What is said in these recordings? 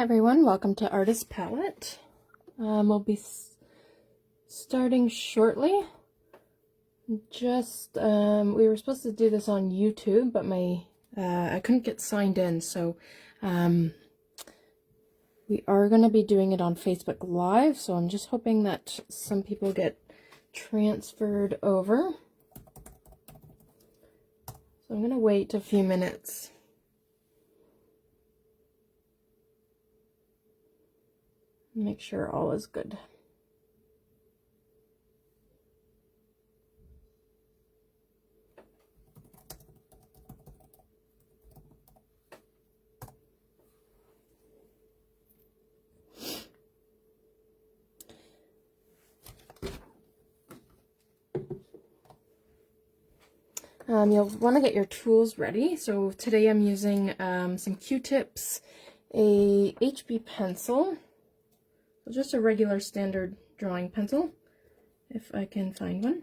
Hi everyone, welcome to Artist Palette. We'll be starting shortly. Just, we were supposed to do this on YouTube, but I couldn't get signed in, so we are going to be doing it on Facebook Live, so I'm just hoping that some people get transferred over. So I'm going to wait a few minutes. Make sure all is good. You'll want to get your tools ready. So today I'm using some Q-tips, a HB pencil, so just a regular standard drawing pencil, if I can find one.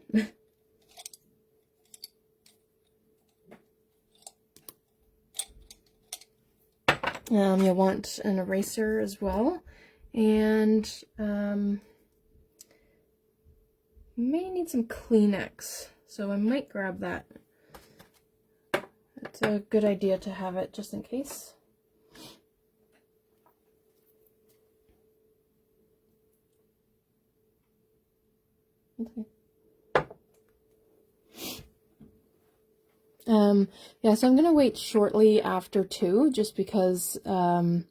You'll want an eraser as well, and you may need some Kleenex, so I might grab that. It's a good idea to have it just in case. Okay. Yeah, so I'm going to wait shortly after 2, just because of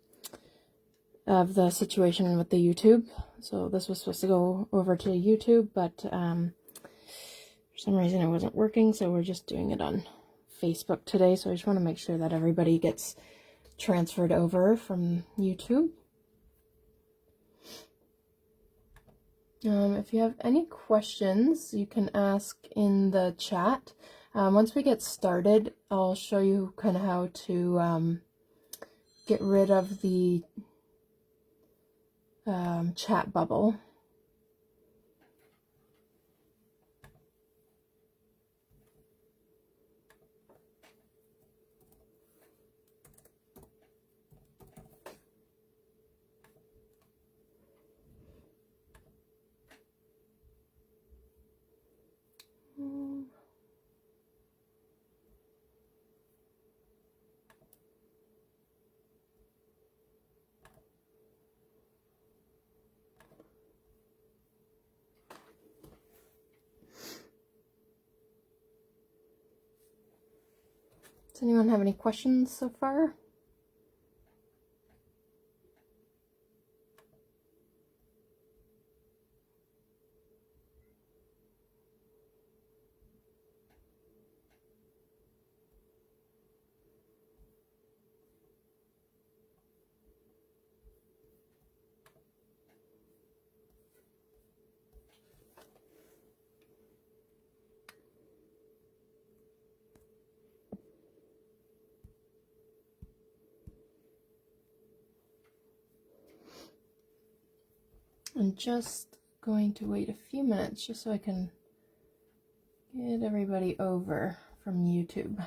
the situation with the YouTube. So this was supposed to go over to YouTube, but for some reason it wasn't working, so we're just doing it on Facebook today. So I just want to make sure that everybody gets transferred over from YouTube. If you have any questions, you can ask in the chat. Once we get started, I'll show you kind of how to get rid of the chat bubble. Does anyone have any questions so far? I'm just going to wait a few minutes just so I can get everybody over from YouTube.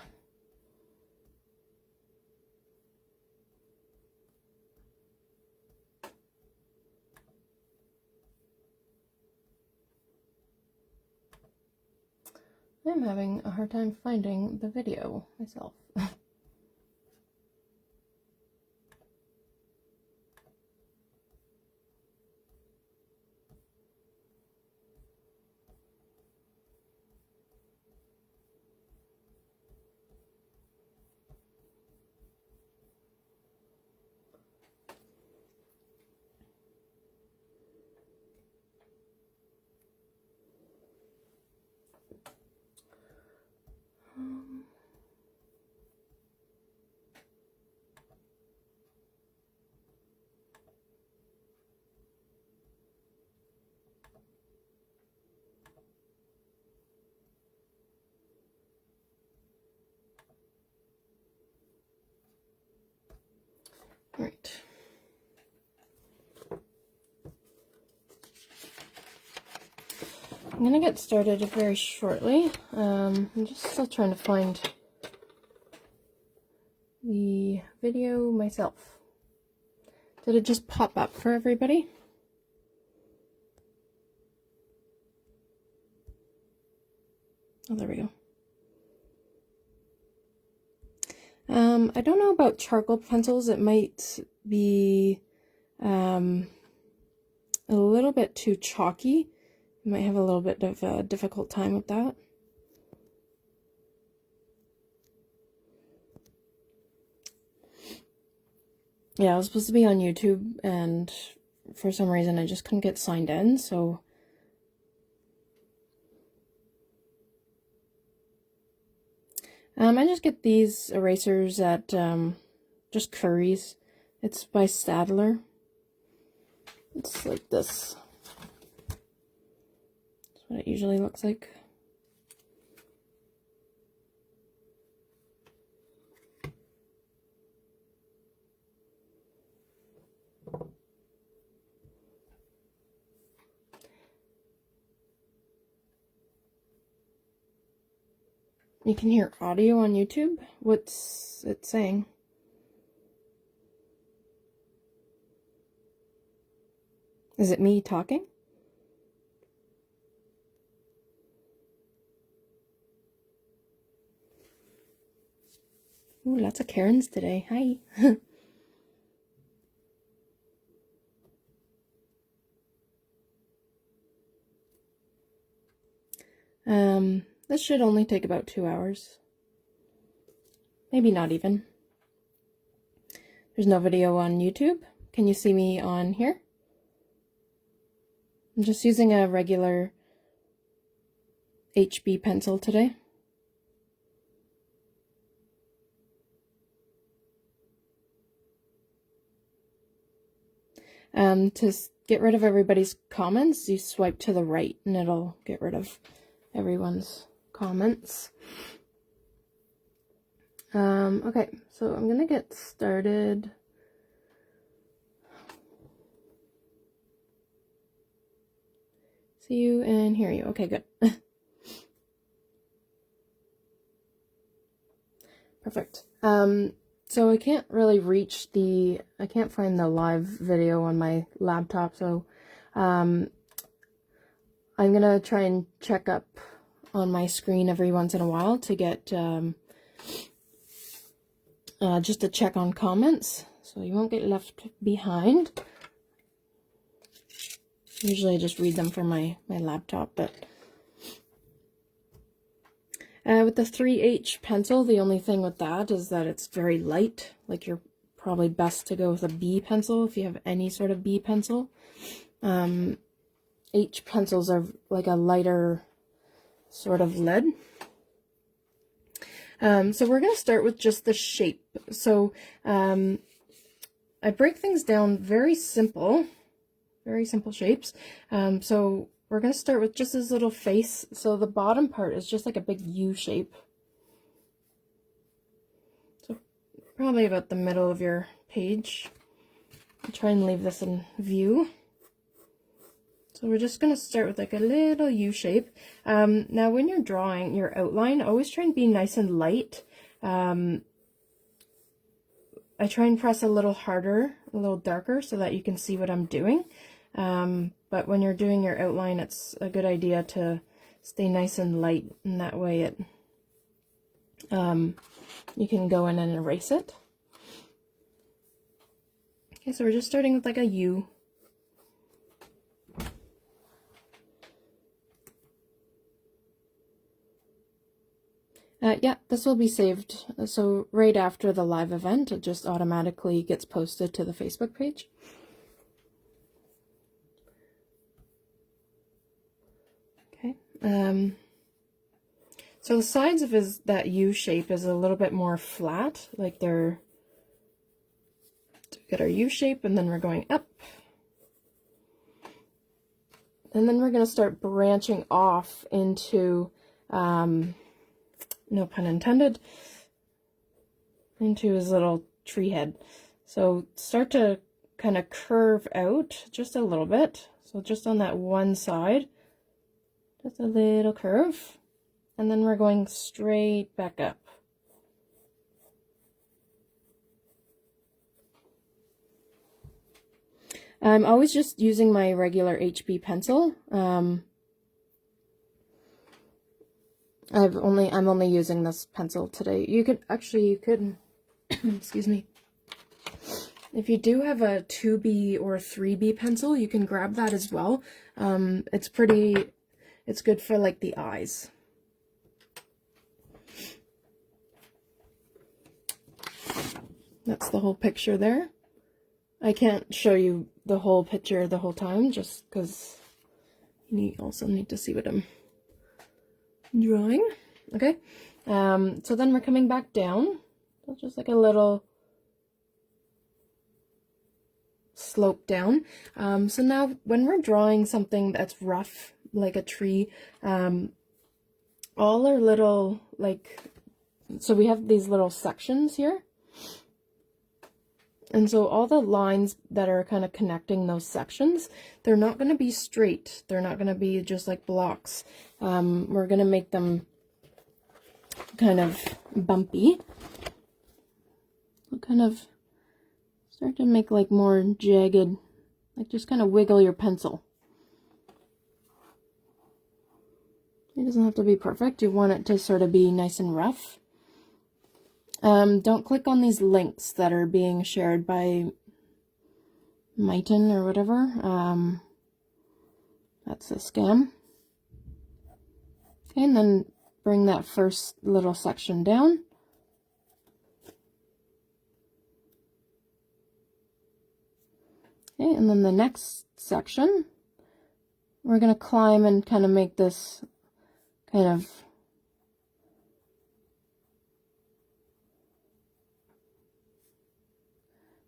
I'm having a hard time finding the video myself. Right. I'm gonna get started very shortly. I'm just still trying to find the video myself. Did it just pop up for everybody? Oh, there we go. I don't know about charcoal pencils. It might be a little bit too chalky. You might have a little bit of a difficult time with that. Yeah, I was supposed to be on YouTube, and for some reason I just couldn't get signed in, so I just get these erasers at just Curry's. It's by Stadler. It's like this. That's what it usually looks like. You can hear audio on YouTube. What's it saying? Is it me talking? Ooh, lots of Karens today. Hi. This should only take about 2 hours. Maybe not even. There's no video on YouTube. Can you see me on here? I'm just using a regular HB pencil today. To get rid of everybody's comments, you swipe to the right and it'll get rid of everyone's comments. Okay, so I'm gonna get started. See you and hear you. Okay, good. Perfect. So I can't really I can't find the live video on my laptop, so I'm gonna try and check up on my screen every once in a while to get just to check on comments, so you won't get left behind. Usually I just read them from my laptop, but with the 3H pencil, the only thing with that is that it's very light. Like, you're probably best to go with a B pencil if you have any sort of B pencil. H pencils are like a lighter sort of lead. So we're going to start with just the shape. So I break things down very simple shapes. So we're going to start with just this little face. So the bottom part is just like a big U shape. So probably about the middle of your page. I'll try and leave this in view. So we're just going to start with like a little U shape. Now when you're drawing your outline, always try and be nice and light. I try and press a little harder, a little darker, so that you can see what I'm doing. But when you're doing your outline, it's a good idea to stay nice and light, and that way it you can go in and erase it. Okay, so we're just starting with like a U. Yeah, this will be saved. So right after the live event, it just automatically gets posted to the Facebook page. Okay. So the sides of that U shape is a little bit more flat, like they're. So we got our U shape, and then we're going up. And then we're going to start branching off into, no pun intended, into his little tree head. So start to kind of curve out just a little bit. So just on that one side, just a little curve. And then we're going straight back up. I'm always just using my regular HB pencil. I'm only using this pencil today. You could excuse me. If you do have a 2B or 3B pencil, you can grab that as well. It's good for like the eyes. That's the whole picture there. I can't show you the whole picture the whole time just because you also need to see what I'm drawing. Okay, so then we're coming back down. So just like a little slope down. So now when we're drawing something that's rough, like a tree, all our little, like, so we have these little sections here. And so all the lines that are kind of connecting those sections, they're not going to be straight. They're not going to be just like blocks. We're going to make them kind of bumpy. We'll kind of start to make like more jagged, like just kind of wiggle your pencil. It doesn't have to be perfect. You want it to sort of be nice and rough. Don't click on these links that are being shared by Mighton or whatever. That's a scam. Okay, and then bring that first little section down. Okay, and then the next section, we're going to climb and kind of make this kind of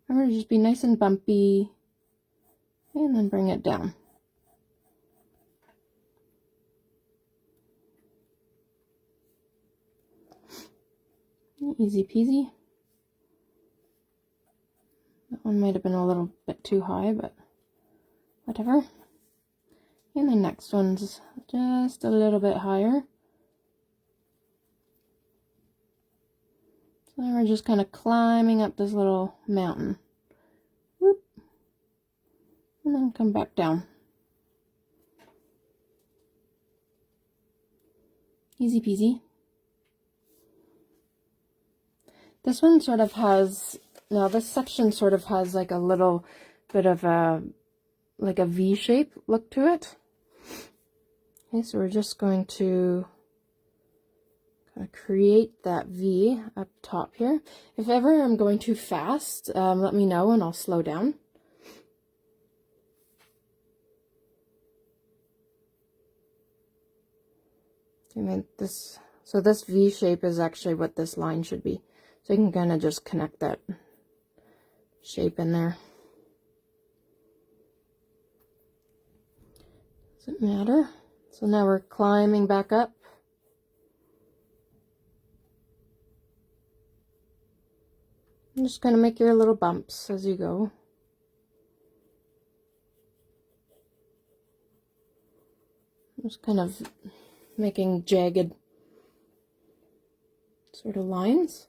remember, just be nice and bumpy, and then bring it down. Easy peasy. That one might have been a little bit too high, but whatever. And the next one's just a little bit higher. So then we're just kind of climbing up this little mountain. Whoop. And then come back down. Easy peasy. This one sort of has, now this section sort of has like a little bit of a, like a V shape look to it. Okay, so we're just going to kind of create that V up top here. If ever I'm going too fast, let me know and I'll slow down. Okay, so this V shape is actually what this line should be. So you can kind of just connect that shape in there. Doesn't matter. So now we're climbing back up. I'm just going to make your little bumps as you go. Just kind of making jagged sort of lines.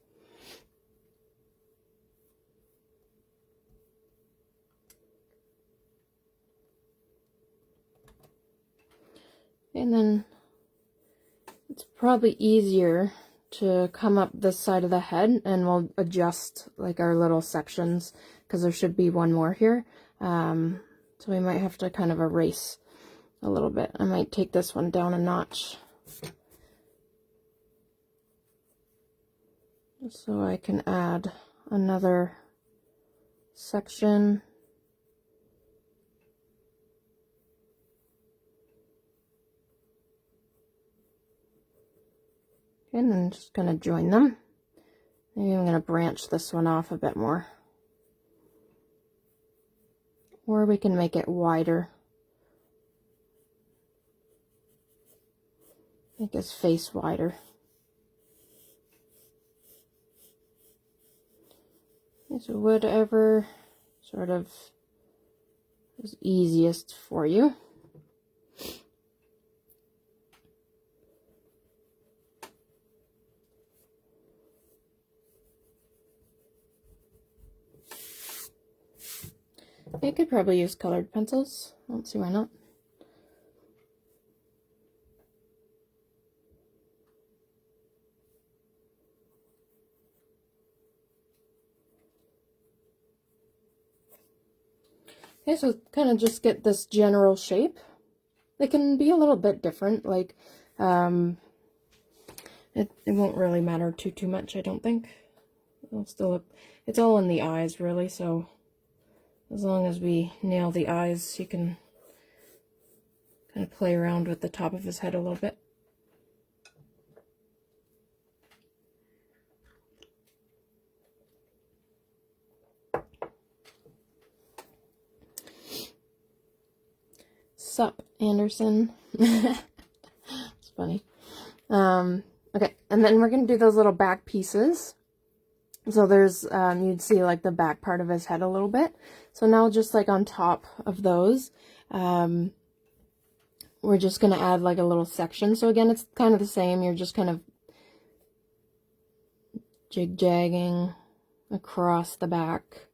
And then it's probably easier to come up this side of the head, and we'll adjust like our little sections because there should be one more here. So we might have to kind of erase a little bit. I might take this one down a notch so I can add another section. And then just going to join them. Maybe I'm going to branch this one off a bit more. Or we can make it wider. Make his face wider. So whatever sort of is easiest for you. I could probably use colored pencils. I don't see why not. Okay, so kind of just get this general shape. It can be a little bit different, like, it won't really matter too much, I don't think. It'll still look, it's all in the eyes, really, so as long as we nail the eyes, you can kind of play around with the top of his head a little bit. Sup, Anderson. It's funny. Okay, and then we're going to do those little back pieces. So there's, you'd see like the back part of his head a little bit. So now just like on top of those, we're just going to add like a little section. So again, it's kind of the same. You're just kind of jig-jagging across the back.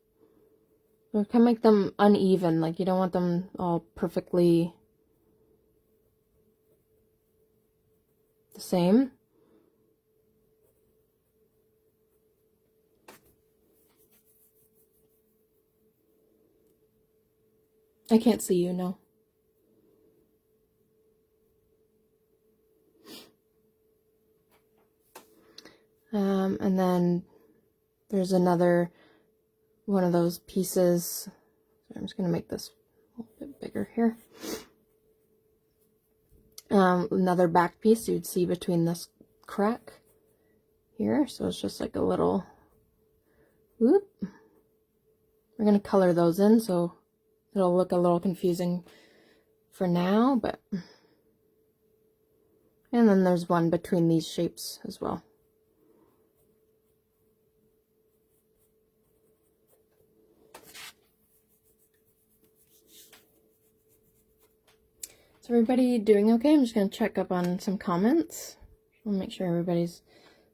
So kind of make them uneven, like you don't want them all perfectly the same. I can't see you, no. And then there's another one of those pieces. So I'm just going to make this a little bit bigger here. Another back piece you'd see between this crack here. So it's just like a little whoop. We're going to color those in, so it'll look a little confusing for now, but... And then there's one between these shapes as well. Is everybody doing okay? I'm just going to check up on some comments. I'll make sure everybody's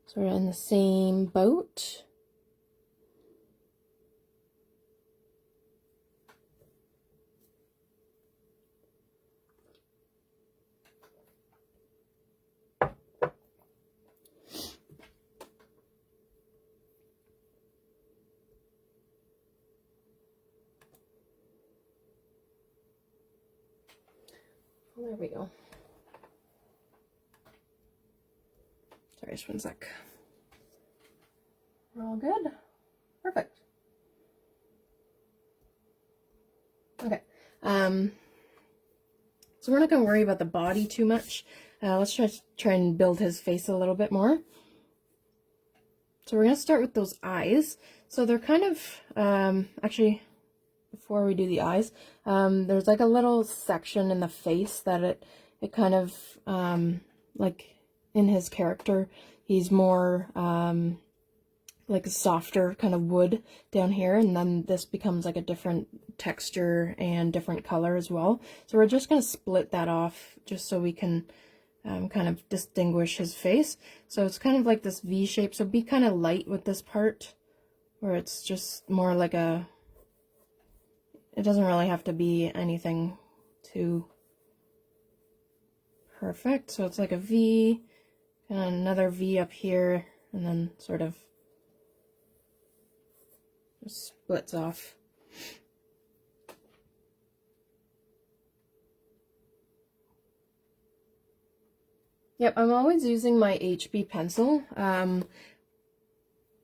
sort of in the same boat. There we go. Sorry, just one sec. We're all good? Perfect. Okay. So we're not going to worry about the body too much. Let's try and build his face a little bit more. So we're going to start with those eyes. So they're kind of, actually, before we do the eyes, there's like a little section in the face that it kind of, like in his character, he's more like a softer kind of wood down here, and then this becomes like a different texture and different color as well. So we're just going to split that off just so we can kind of distinguish his face. So it's kind of like this V shape, so be kind of light with this part, where it's just more like a... It doesn't really have to be anything too perfect. So it's like a V, and another V up here, and then sort of just splits off. Yep, I'm always using my HB pencil.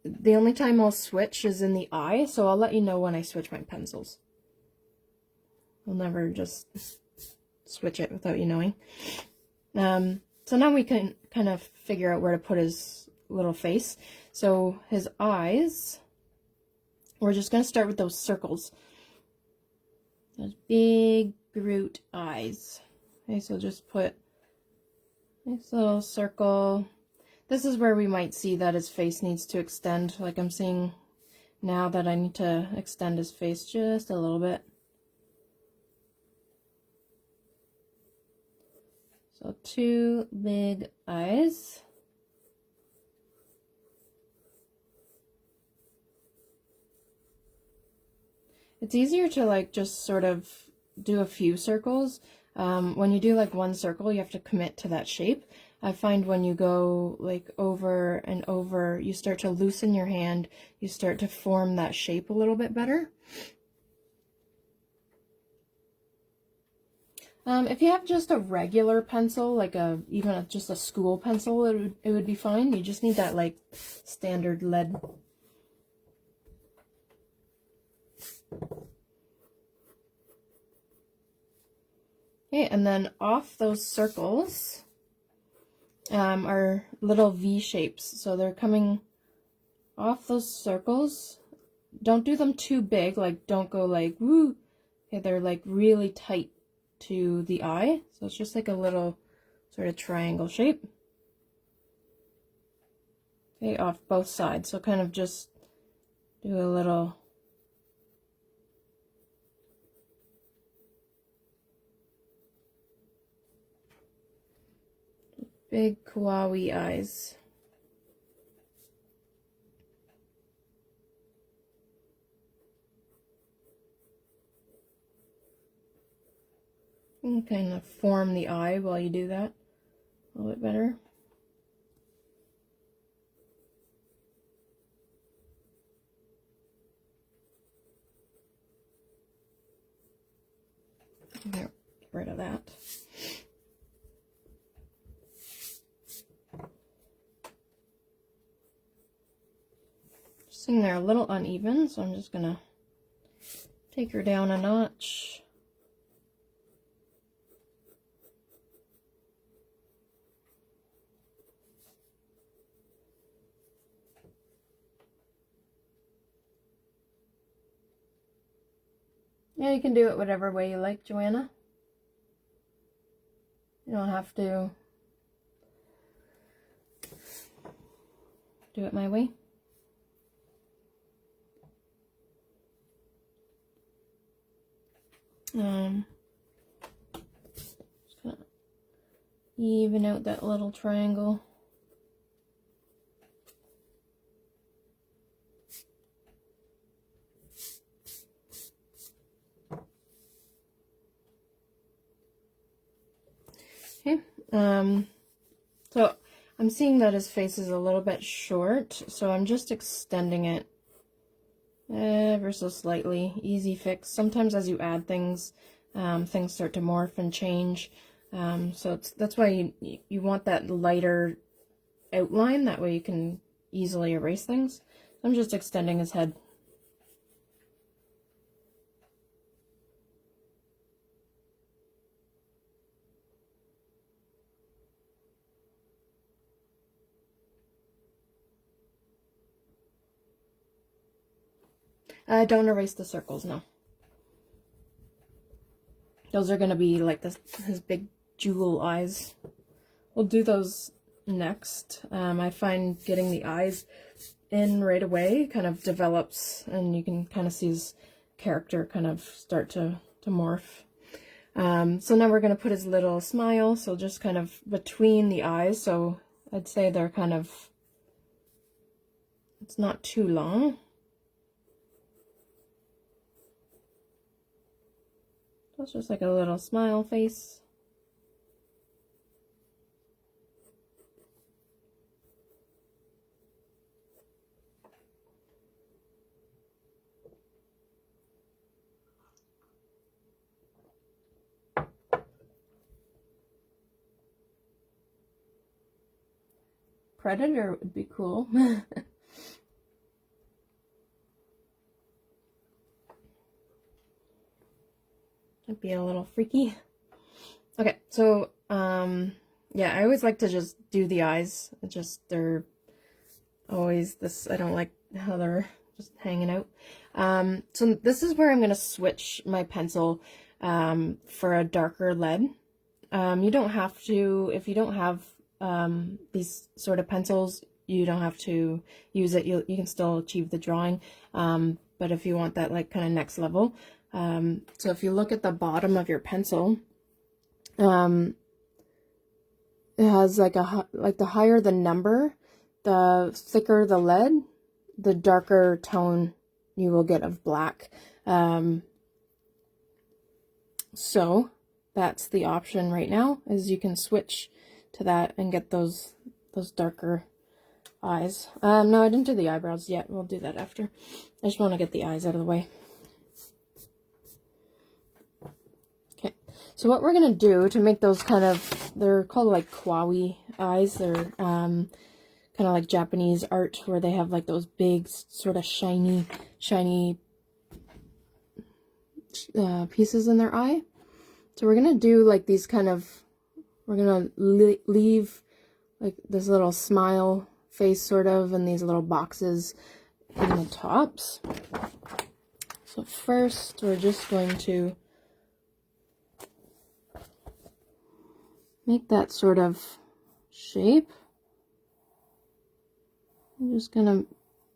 The only time I'll switch is in the eye, so I'll let you know when I switch my pencils. I'll never just switch it without you knowing. So now we can kind of figure out where to put his little face. So his eyes, we're just going to start with those circles. Those big Groot eyes. Okay, so just put a nice little circle. This is where we might see that his face needs to extend. Like I'm seeing now that I need to extend his face just a little bit. So 2 big eyes. It's easier to like just sort of do a few circles. When you do like one circle, you have to commit to that shape. I find when you go like over and over, you start to loosen your hand, you start to form that shape a little bit better. If you have just a regular pencil, like just a school pencil, it would be fine. You just need that like standard lead. Okay, and then off those circles are little V shapes. So they're coming off those circles. Don't do them too big, like don't go like woo. Okay, they're like really tight to the eye. So it's just like a little sort of triangle shape. Okay, off both sides. So kind of just do a little big kawaii eyes. And kind of form the eye while you do that a little bit better. There, get rid of that. Seeing they're a little uneven, so I'm just gonna take her down a notch. Yeah, you can do it whatever way you like, Joanna. You don't have to do it my way. Just gonna even out that little triangle. Okay, so I'm seeing that his face is a little bit short, so I'm just extending it ever so slightly. Easy fix. Sometimes as you add things, things start to morph and change. So that's why you want that lighter outline. That way you can easily erase things. I'm just extending his head. Don't erase the circles, no. Those are going to be like his big jewel eyes. We'll do those next. I find getting the eyes in right away kind of develops, and you can kind of see his character kind of start to morph. So now we're going to put his little smile, so just kind of between the eyes. So I'd say they're kind of, it's not too long. It's just like a little smile face. Predator would be cool. That'd be a little freaky. Okay, so yeah, I always like to just do the eyes. They're always this, I don't like how they're just hanging out. So this is where I'm gonna switch my pencil for a darker lead. You don't have to, if you don't have these sort of pencils, you don't have to use it. You can still achieve the drawing, but if you want that like kind of next level, so if you look at the bottom of your pencil, it has like the higher the number, the thicker the lead, the darker tone you will get of black. So that's the option right now, is you can switch to that and get those darker eyes. No, I didn't do the eyebrows yet. We'll do that after. I just want to get the eyes out of the way. Okay, so what we're going to do to make those kind of, they're called like kawaii eyes. They're kind of like Japanese art where they have like those big sort of shiny pieces in their eye. So we're going to do like these kind of, we're going to leave like this little smile face sort of, and these little boxes in the tops. So first we're just going to make that sort of shape. I'm just gonna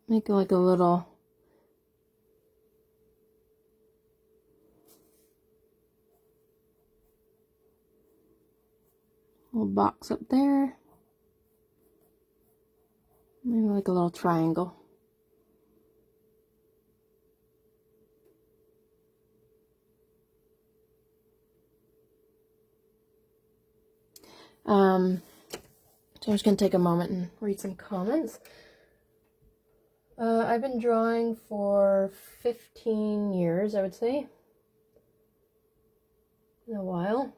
make like a little box up there. Maybe like a little triangle. So I'm just going to take a moment and read some comments. I've been drawing for 15 years, I would say. In a while.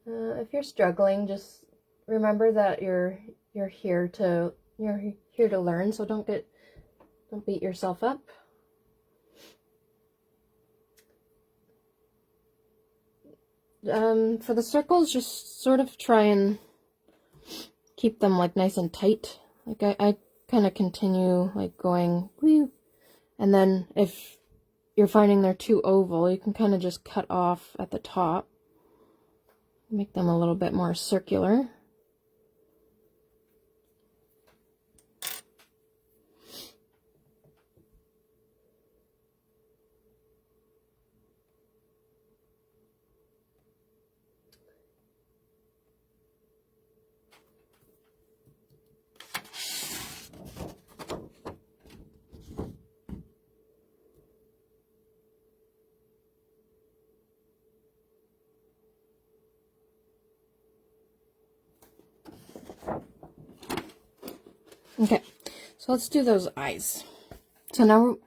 If you're struggling, just remember that you're here to learn, so don't beat yourself up. For the circles, just sort of try and keep them like nice and tight. Like I kind of continue like going, woo. And then if you're finding they're too oval, you can kind of just cut off at the top. Make them a little bit more circular. Okay, so let's do those eyes. So now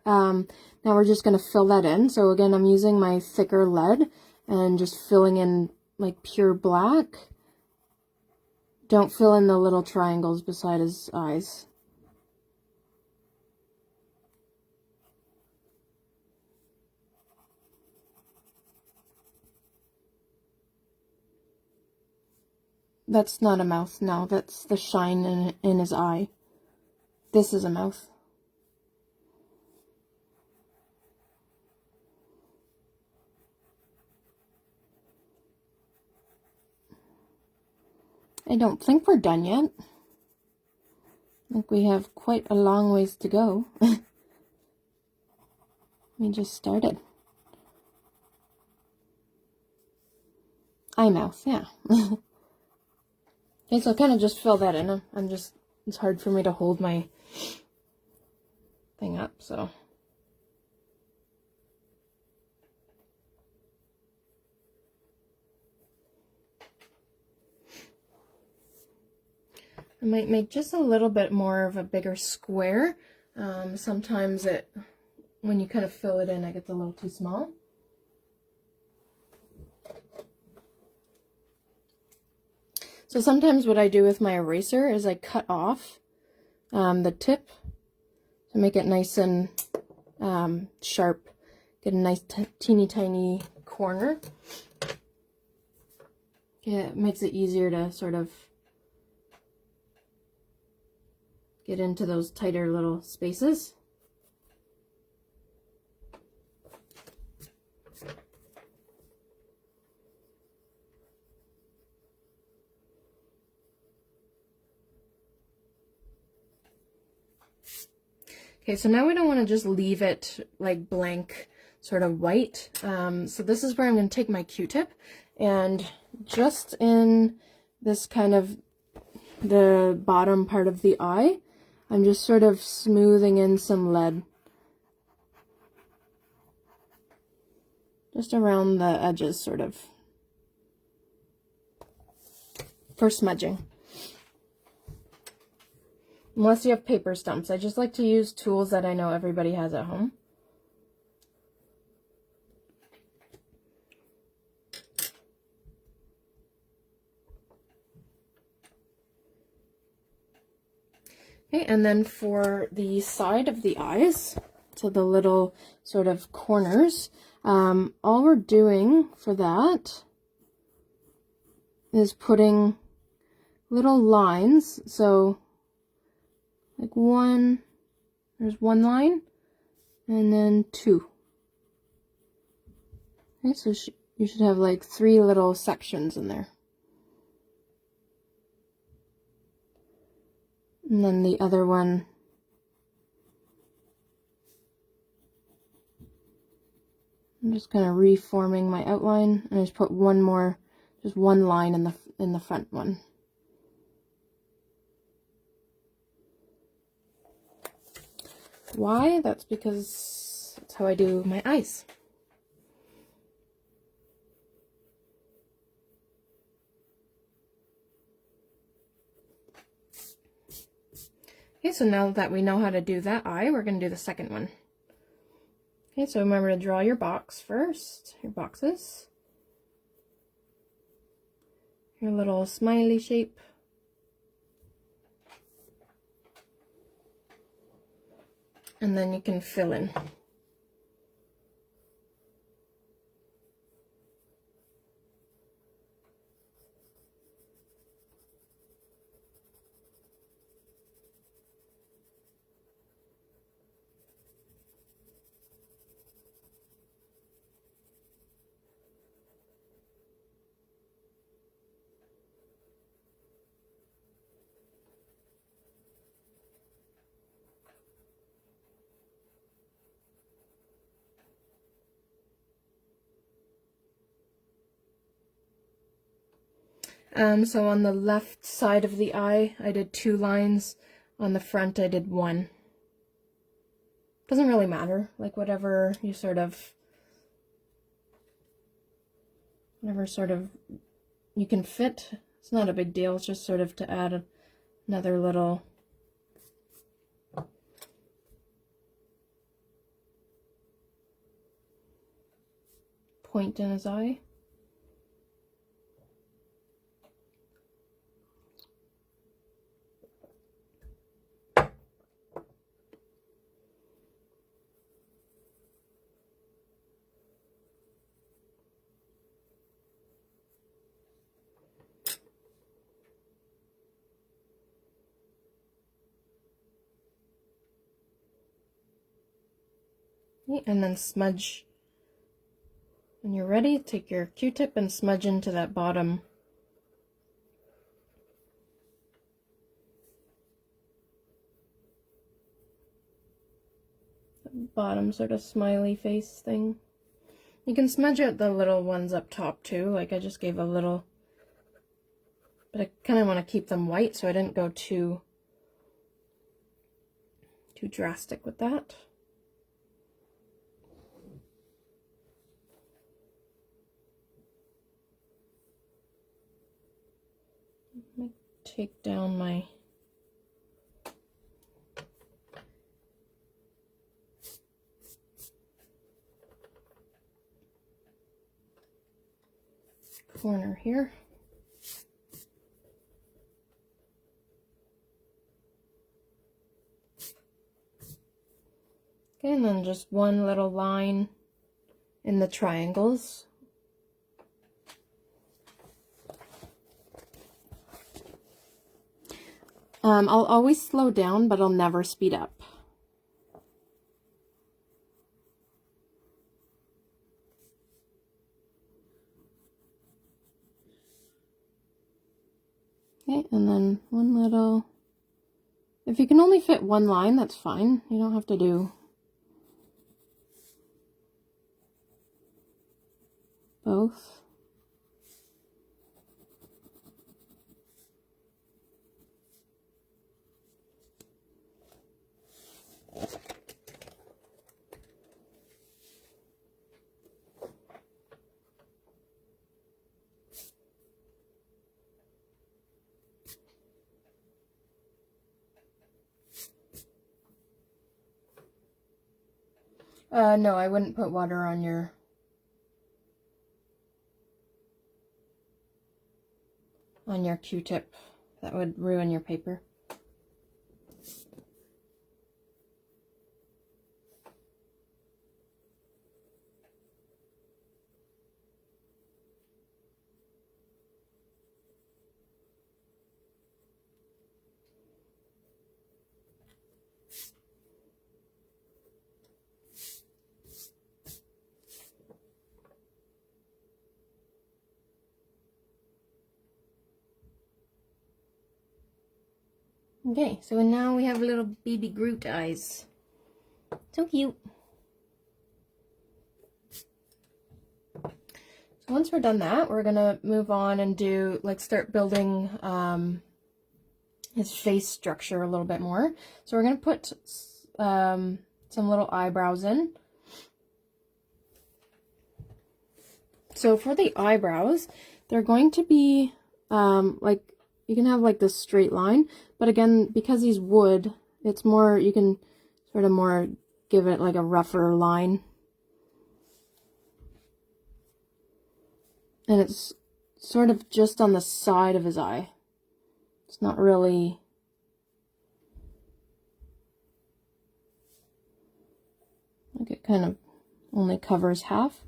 we're just going to fill that in. So again, I'm using my thicker lead and just filling in like pure black. Don't fill in the little triangles beside his eyes. That's not a mouth, no, that's the shine in his eye. This is a mouth. I don't think we're done yet. I think we have quite a long ways to go. We just started. Eye mouth, yeah. Okay, so kind of just fill that in. It's hard for me to hold my thing up, so. I might make just a little bit more of a bigger square. Sometimes when you kind of fill it in, it gets a little too small. So sometimes what I do with my eraser is I cut off the tip to make it nice and sharp. Get a nice teeny tiny corner. Yeah, it makes it easier to sort of get into those tighter little spaces. Okay, so now we don't want to just leave it like blank, sort of white. So this is where I'm going to take my Q-tip, and just in this kind of the bottom part of the eye, I'm just sort of smoothing in some lead. just around the edges, sort of, for smudging. Unless you have paper stumps. I just like to use tools that I know everybody has at home. Okay, and then for the side of the eyes, so the little sort of corners, all we're doing for that is putting little lines. So like there's one line, and then two. Okay, so you should have like 3 little sections in there. And then the other one, I'm just kind of reforming my outline, and I just put just one line in the front one. Why? That's because that's how I do my eyes. Okay, so now that we know how to do that eye, we're going to do the second one. Okay, so remember to draw your box first, your boxes. Your little smiley shape. And then you can fill in. So on the left side of the eye, I did 2 lines. On the front, I did 1. Doesn't really matter, like whatever sort of you can fit. It's not a big deal. It's just sort of to add another little point in his eye. And then smudge. When you're ready, take your Q-tip and smudge into that bottom sort of smiley face thing. You can smudge out the little ones up top too, like I just gave a little, but I kind of want to keep them white, so I didn't go too drastic with that. Take down my corner here. Okay, and then just one little line in the triangles. I'll always slow down, but I'll never speed up. Okay, and then one little, if you can only fit one line, that's fine. You don't have to do both. No, I wouldn't put water on your Q-tip. That would ruin your paper. Okay, so now we have little baby Groot eyes. So cute. So once we're done that, we're gonna move on and start building his face structure a little bit more. So we're gonna put some little eyebrows in. So for the eyebrows, they're going to be like, you can have like this straight line, but again, because he's wood, it's more, you can sort of more give it like a rougher line. And it's sort of just on the side of his eye. It's not really, like, it kind of only covers half.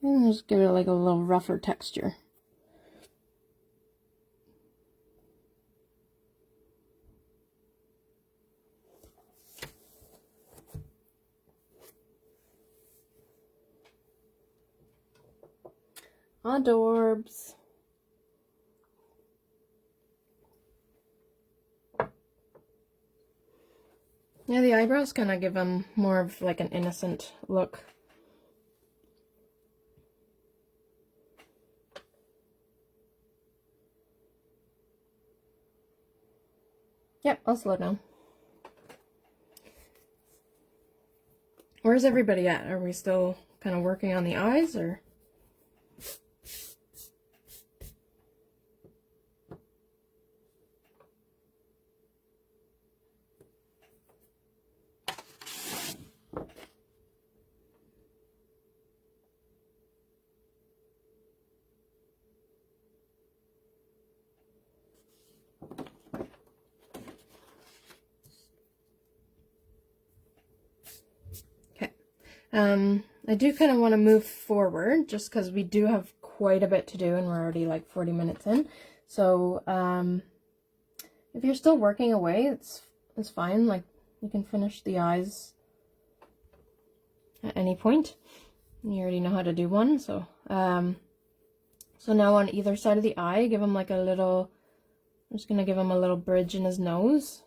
And just give it like a little rougher texture. Adorbs. Yeah, the eyebrows kind of give him more of like an innocent look. Yep, I'll slow down. Where's everybody at? Are we still kind of working on the eyes, or? I do kind of want to move forward just because we do have quite a bit to do and we're already like 40 minutes in. So, if you're still working away, it's fine. Like, you can finish the eyes at any point. You already know how to do one. So, so now on either side of the eye, give him like a little, I'm just going to give him a little bridge in his nose.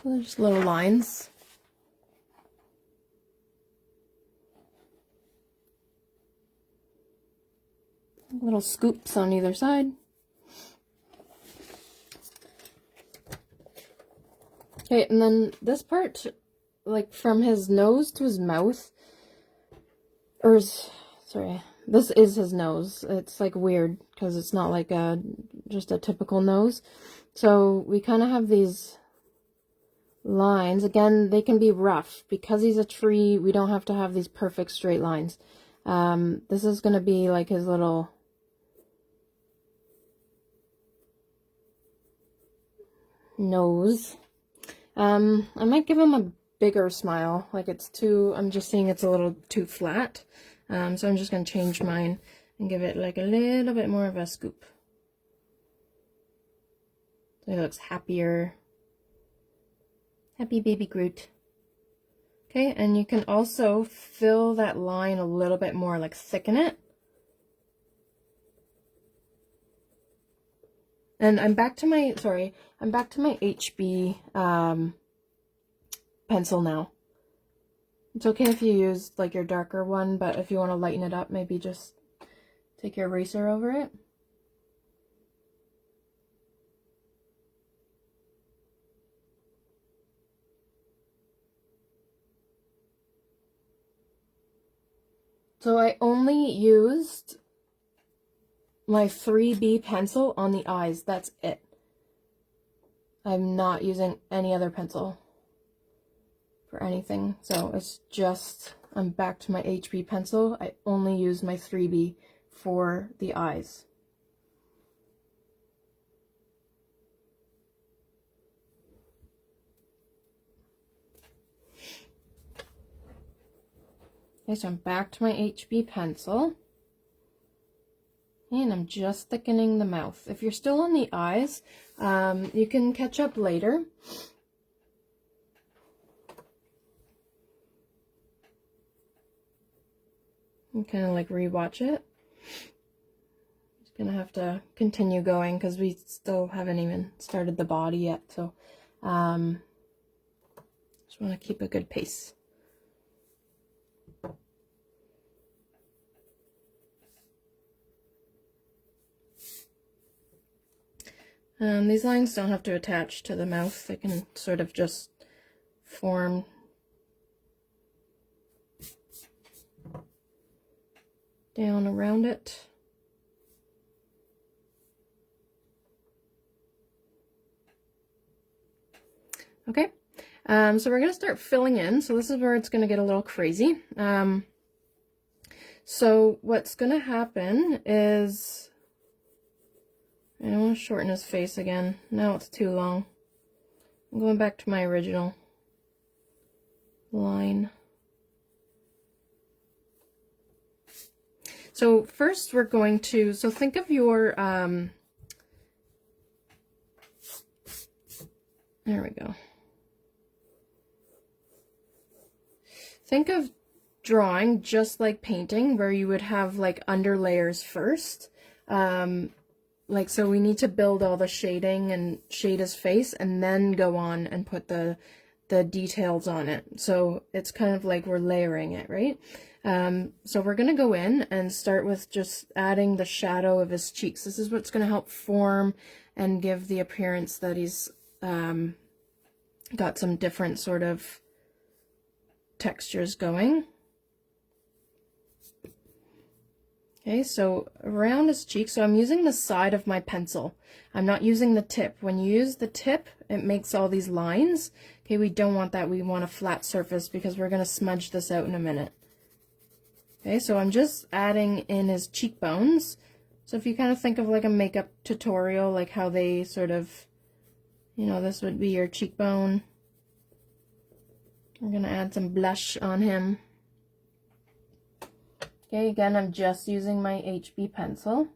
So just little lines. Little scoops on either side. Okay, and then this part, like from his nose to his mouth, or sorry, this is his nose. It's like weird because it's not like just a typical nose. So we kind of have these lines. Again, they can be rough. Because he's a tree, we don't have to have these perfect straight lines. This is going to be like his little nose. I might give him a bigger smile. Like, it's too, I'm just seeing it's a little too flat. So I'm just going to change mine and give it like a little bit more of a scoop. So he looks happier. Happy baby Groot. Okay, and you can also fill that line a little bit more, like thicken it. And I'm back to my, I'm back to my HB pencil now. It's okay if you use like your darker one, but if you want to lighten it up, maybe just take your eraser over it. So I only used my 3B pencil on the eyes. That's it. I'm not using any other pencil for anything. So it's just, I'm back to my HB pencil. I only use my 3B for the eyes. Okay, so I'm back to my HB pencil. And I'm just thickening the mouth. If you're still on the eyes, you can catch up later. And kind of like rewatch it. Just gonna have to continue going because we still haven't even started the body yet. So just want to keep a good pace. These lines don't have to attach to the mouth. They can sort of just form down around it. Okay, so we're going to start filling in. So this is where it's going to get a little crazy. So what's going to happen is, I don't want to shorten his face again. Now it's too long. I'm going back to my original line. So first we're going to, so think of your, there we go. Think of drawing just like painting, where you would have like under layers first. Like, so we need to build all the shading and shade his face and then go on and put the details on it. So it's kind of like we're layering it, right? So we're going to go in and start with just adding the shadow of his cheeks. This is what's going to help form and give the appearance that he's got some different sort of textures going. Okay, so around his cheek, so I'm using the side of my pencil. I'm not using the tip. When you use the tip, it makes all these lines. Okay, we don't want that. We want a flat surface because we're going to smudge this out in a minute. Okay, so I'm just adding in his cheekbones. So if you kind of think of like a makeup tutorial, like how they sort of, you know, this would be your cheekbone. We're going to add some blush on him. Okay, again, I'm just using my HB pencil.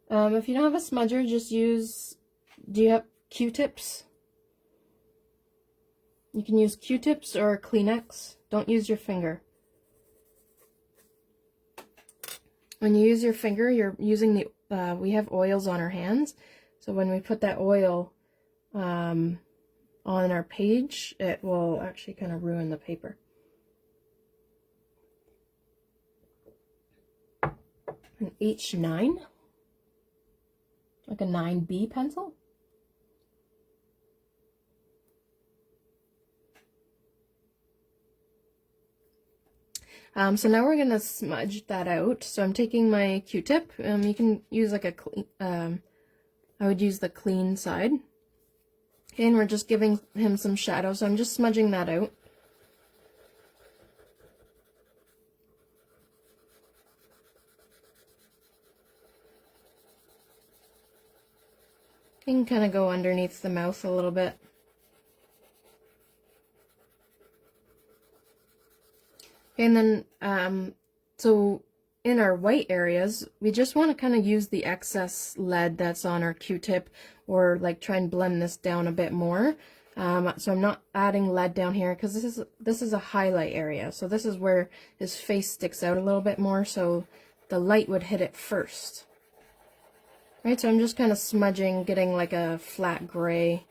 If you don't have a smudger, just use, do you have Q-tips? You can use Q-tips or Kleenex. Don't use your finger. When you use your finger, you're using the, we have oils on our hands. So when we put that oil on our page, it will actually kind of ruin the paper. An H9. Like a 9B pencil. So now we're going to smudge that out. So I'm taking my Q-tip. You can use like a clean, I would use the clean side. Okay, and we're just giving him some shadow. So I'm just smudging that out. You can kind of go underneath the mouth a little bit. And then, so in our white areas, we just want to kind of use the excess lead that's on our Q-tip, or like try and blend this down a bit more. So I'm not adding lead down here because this is a highlight area. So this is where his face sticks out a little bit more, so the light would hit it first. Right, so I'm just kind of smudging, getting like a flat gray.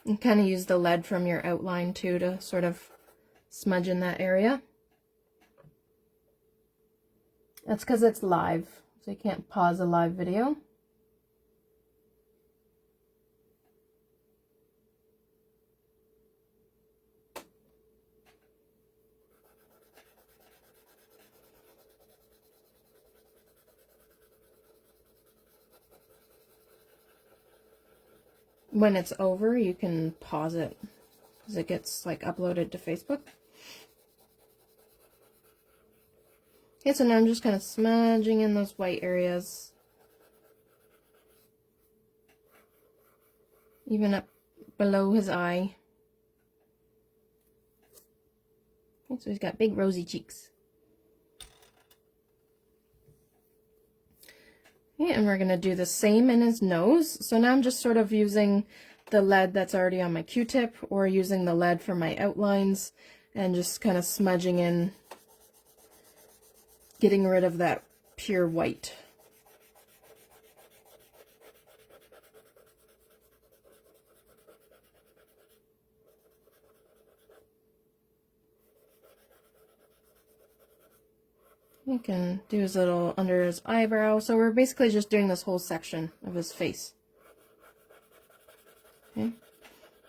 And kind of use the lead from your outline too to sort of smudge in that area. That's because it's live, so you can't pause a live video. When it's over, you can pause it because it gets like uploaded to Facebook. Okay, so now I'm just kind of smudging in those white areas. Even up below his eye. Okay, so he's got big rosy cheeks. Okay, and we're going to do the same in his nose. So now I'm just sort of using the lead that's already on my Q-tip or using the lead for my outlines and just kind of smudging in, getting rid of that pure white. You can do his little under his eyebrow. So we're basically just doing this whole section of his face. Okay.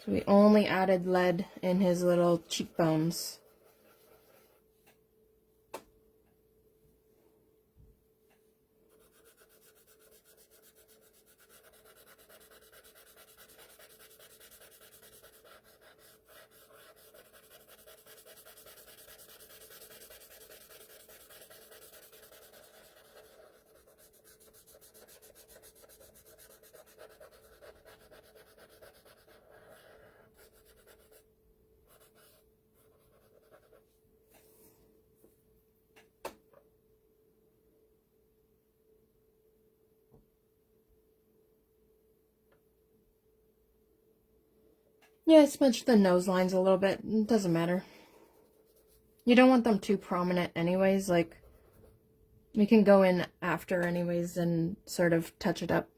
So we only added lead in his little cheekbones. Yeah, I smudged the nose lines a little bit. It doesn't matter. You don't want them too prominent anyways. Like, we can go in after anyways and sort of touch it up.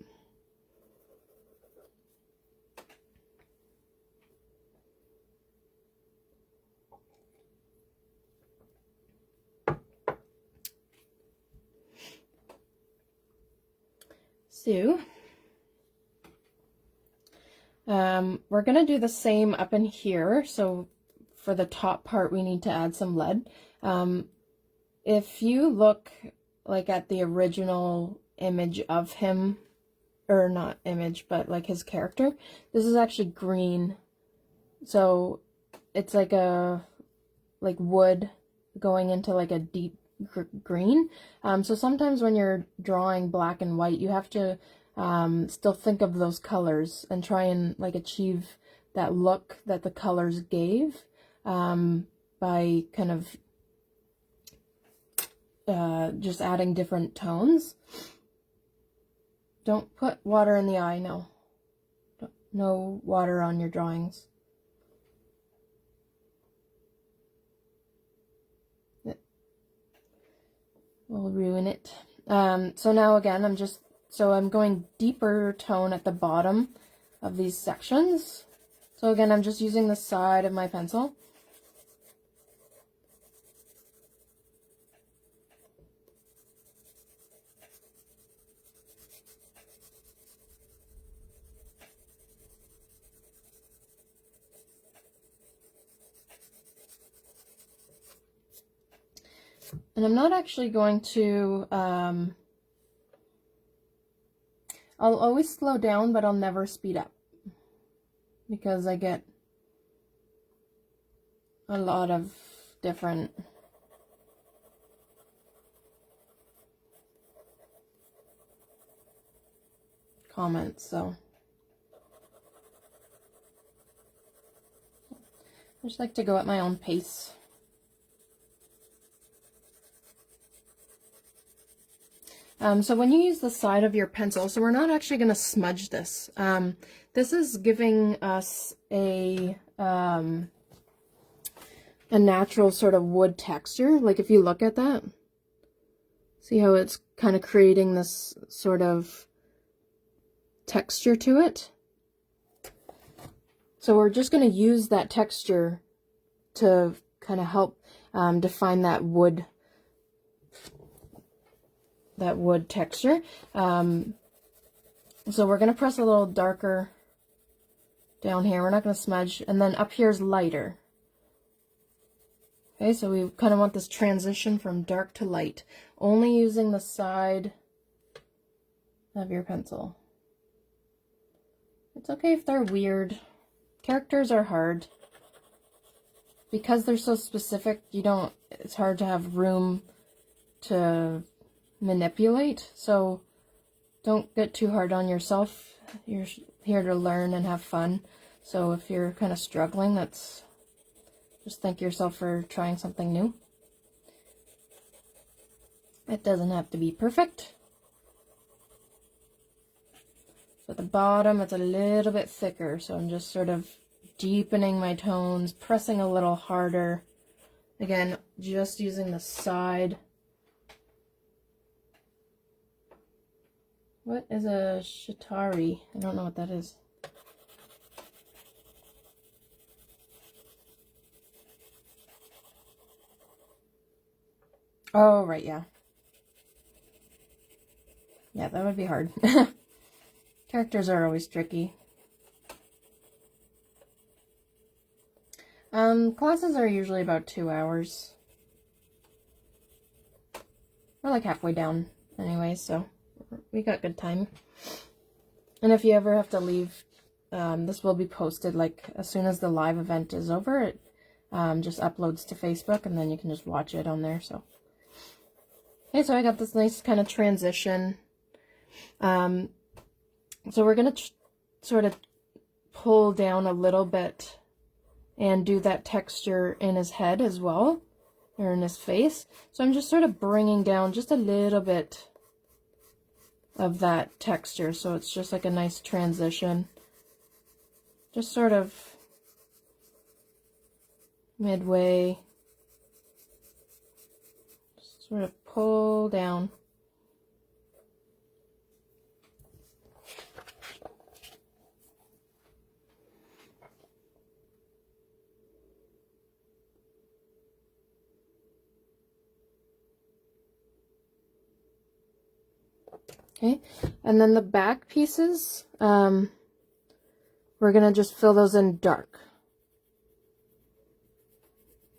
So, we're going to do the same up in here. So for the top part, we need to add some lead. If you look like at the original image of him, or not image, but like his character, this is actually green. So it's like a, like wood going into like a deep green. So sometimes when you're drawing black and white, you have to still think of those colors and try and like achieve that look that the colors gave by kind of just adding different tones. Don't put water in the eye, no. No water on your drawings. Will ruin it. So now again, I'm going deeper tone at the bottom of these sections. So again, I'm just using the side of my pencil. And I'm not actually going to, I'll always slow down, but I'll never speed up because I get a lot of different comments, so I just like to go at my own pace. So when you use the side of your pencil, so we're not actually going to smudge this. This is giving us a natural sort of wood texture. Like if you look at that, see how it's kind of creating this sort of texture to it. So we're just going to use that texture to kind of help define that wood texture. So we're going to press a little darker down here. We're not going to smudge. And then up here is lighter. Okay, so we kind of want this transition from dark to light. Only using the side of your pencil. It's okay if they're weird. Characters are hard. Because they're so specific, it's hard to have room to manipulate. So don't get too hard on yourself. You're here to learn and have fun. So if you're kind of struggling, just thank yourself for trying something new. It doesn't have to be perfect. So at the bottom, it's a little bit thicker, so I'm just sort of deepening my tones, pressing a little harder. Again, just using the side. What is a shitari? I don't know what that is. Oh, right, yeah. Yeah, that would be hard. Characters are always tricky. Classes are usually about 2 hours. We're like halfway down anyway, so we got good time. And if you ever have to leave, this will be posted like as soon as the live event is over. It just uploads to Facebook, and then you can just watch it on there. So, okay, so I got this nice kind of transition. So we're gonna sort of pull down a little bit and do that texture in his head as well, or in his face. So I'm just sort of bringing down just a little bit of that texture, so it's just like a nice transition. Just sort of midway. Just sort of pull down. Okay, and then the back pieces, we're gonna just fill those in dark.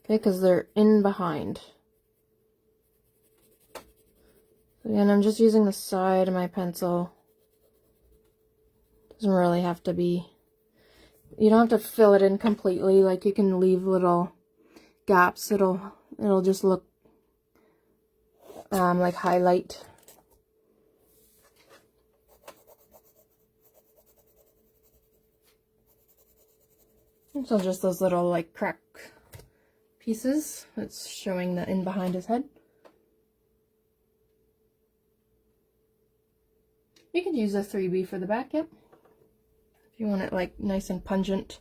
Okay, because they're in behind. Again, I'm just using the side of my pencil. Doesn't really have to be, you don't have to fill it in completely, like you can leave little gaps. It'll just look like highlight. So just those little like crack pieces. It's showing the in behind his head. You could use a 3B for the back, yep. If you want it like nice and pungent,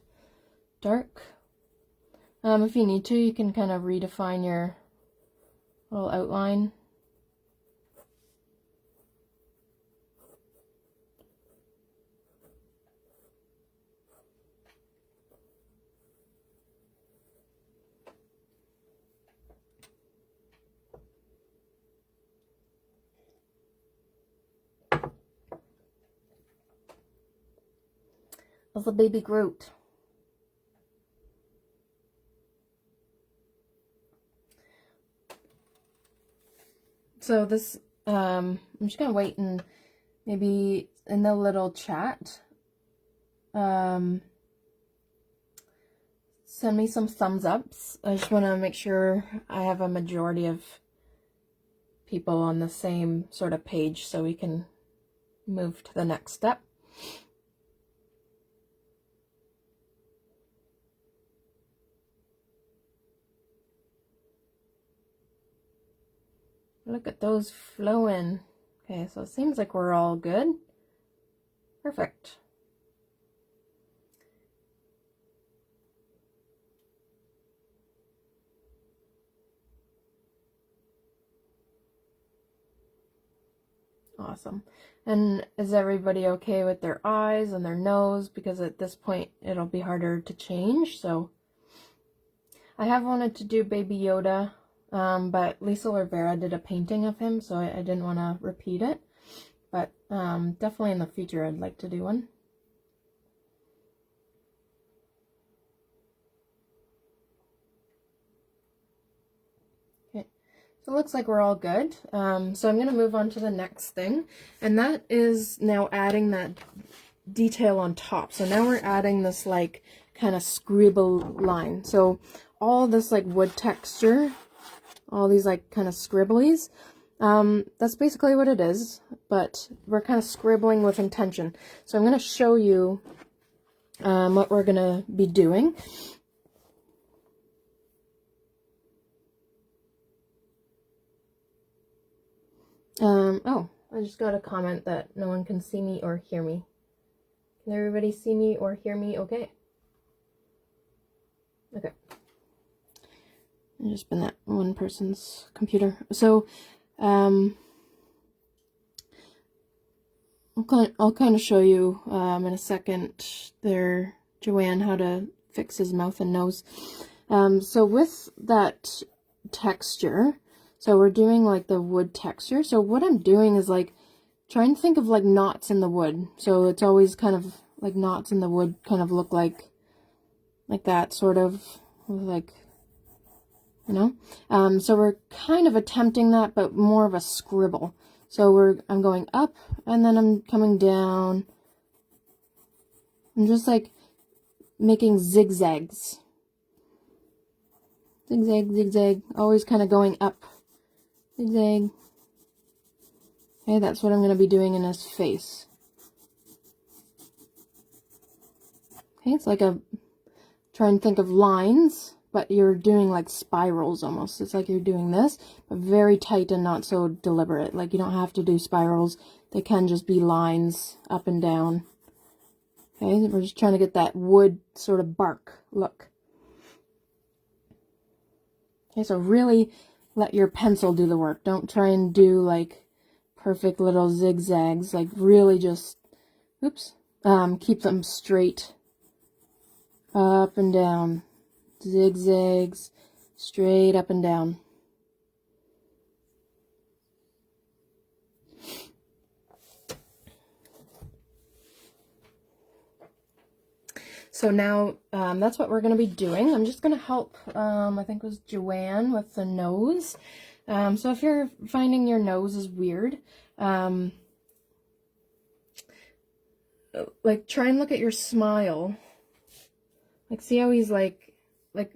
dark. If you need to, you can kind of redefine your little outline. Of the baby Groot. So this, I'm just gonna wait and maybe in the little chat, send me some thumbs ups. I just want to make sure I have a majority of people on the same sort of page so we can move to the next step. Look at those flowing. Okay, so it seems like we're all good. Perfect. Awesome. And is everybody okay with their eyes and their nose? Because at this point, it'll be harder to change. So I have wanted to do Baby Yoda, but Lisa Olvera did a painting of him, so I didn't want to repeat it. But definitely in the future, I'd like to do one. So it looks like we're all good. So I'm going to move on to the next thing, and that is now adding that detail on top. So now we're adding this like kind of scribble line. So all this like wood texture, all these like kind of scribblies, that's basically what it is, but we're kind of scribbling with intention. So I'm going to show you what we're going to be doing. Oh, I just got a comment that no one can see me or hear me. Can everybody see me or hear me okay? Okay. I've just been that one person's computer. So, I'll kind of show you in a second there, Joanne, how to fix his mouth and nose. So with that texture, so we're doing like the wood texture. So what I'm doing is like trying to think of like knots in the wood. So it's always kind of like knots in the wood kind of look like that sort of like, you know. So we're kind of attempting that, but more of a scribble. So I'm going up and then I'm coming down. I'm just like making zigzags. Zigzag, zigzag, always kind of going up. Zigzag. Okay, that's what I'm going to be doing in his face. Okay, it's like try and think of lines, but you're doing like spirals almost. It's like you're doing this, but very tight and not so deliberate. Like you don't have to do spirals. They can just be lines up and down. Okay, we're just trying to get that wood sort of bark look. Okay, so really let your pencil do the work. Don't try and do like perfect little zigzags. Like really just, oops, keep them straight. Up and down. Zigzags, straight up and down. So now that's what we're going to be doing. I'm just going to help, I think it was Joanne with the nose. So if you're finding your nose is weird, like try and look at your smile. Like see how he's like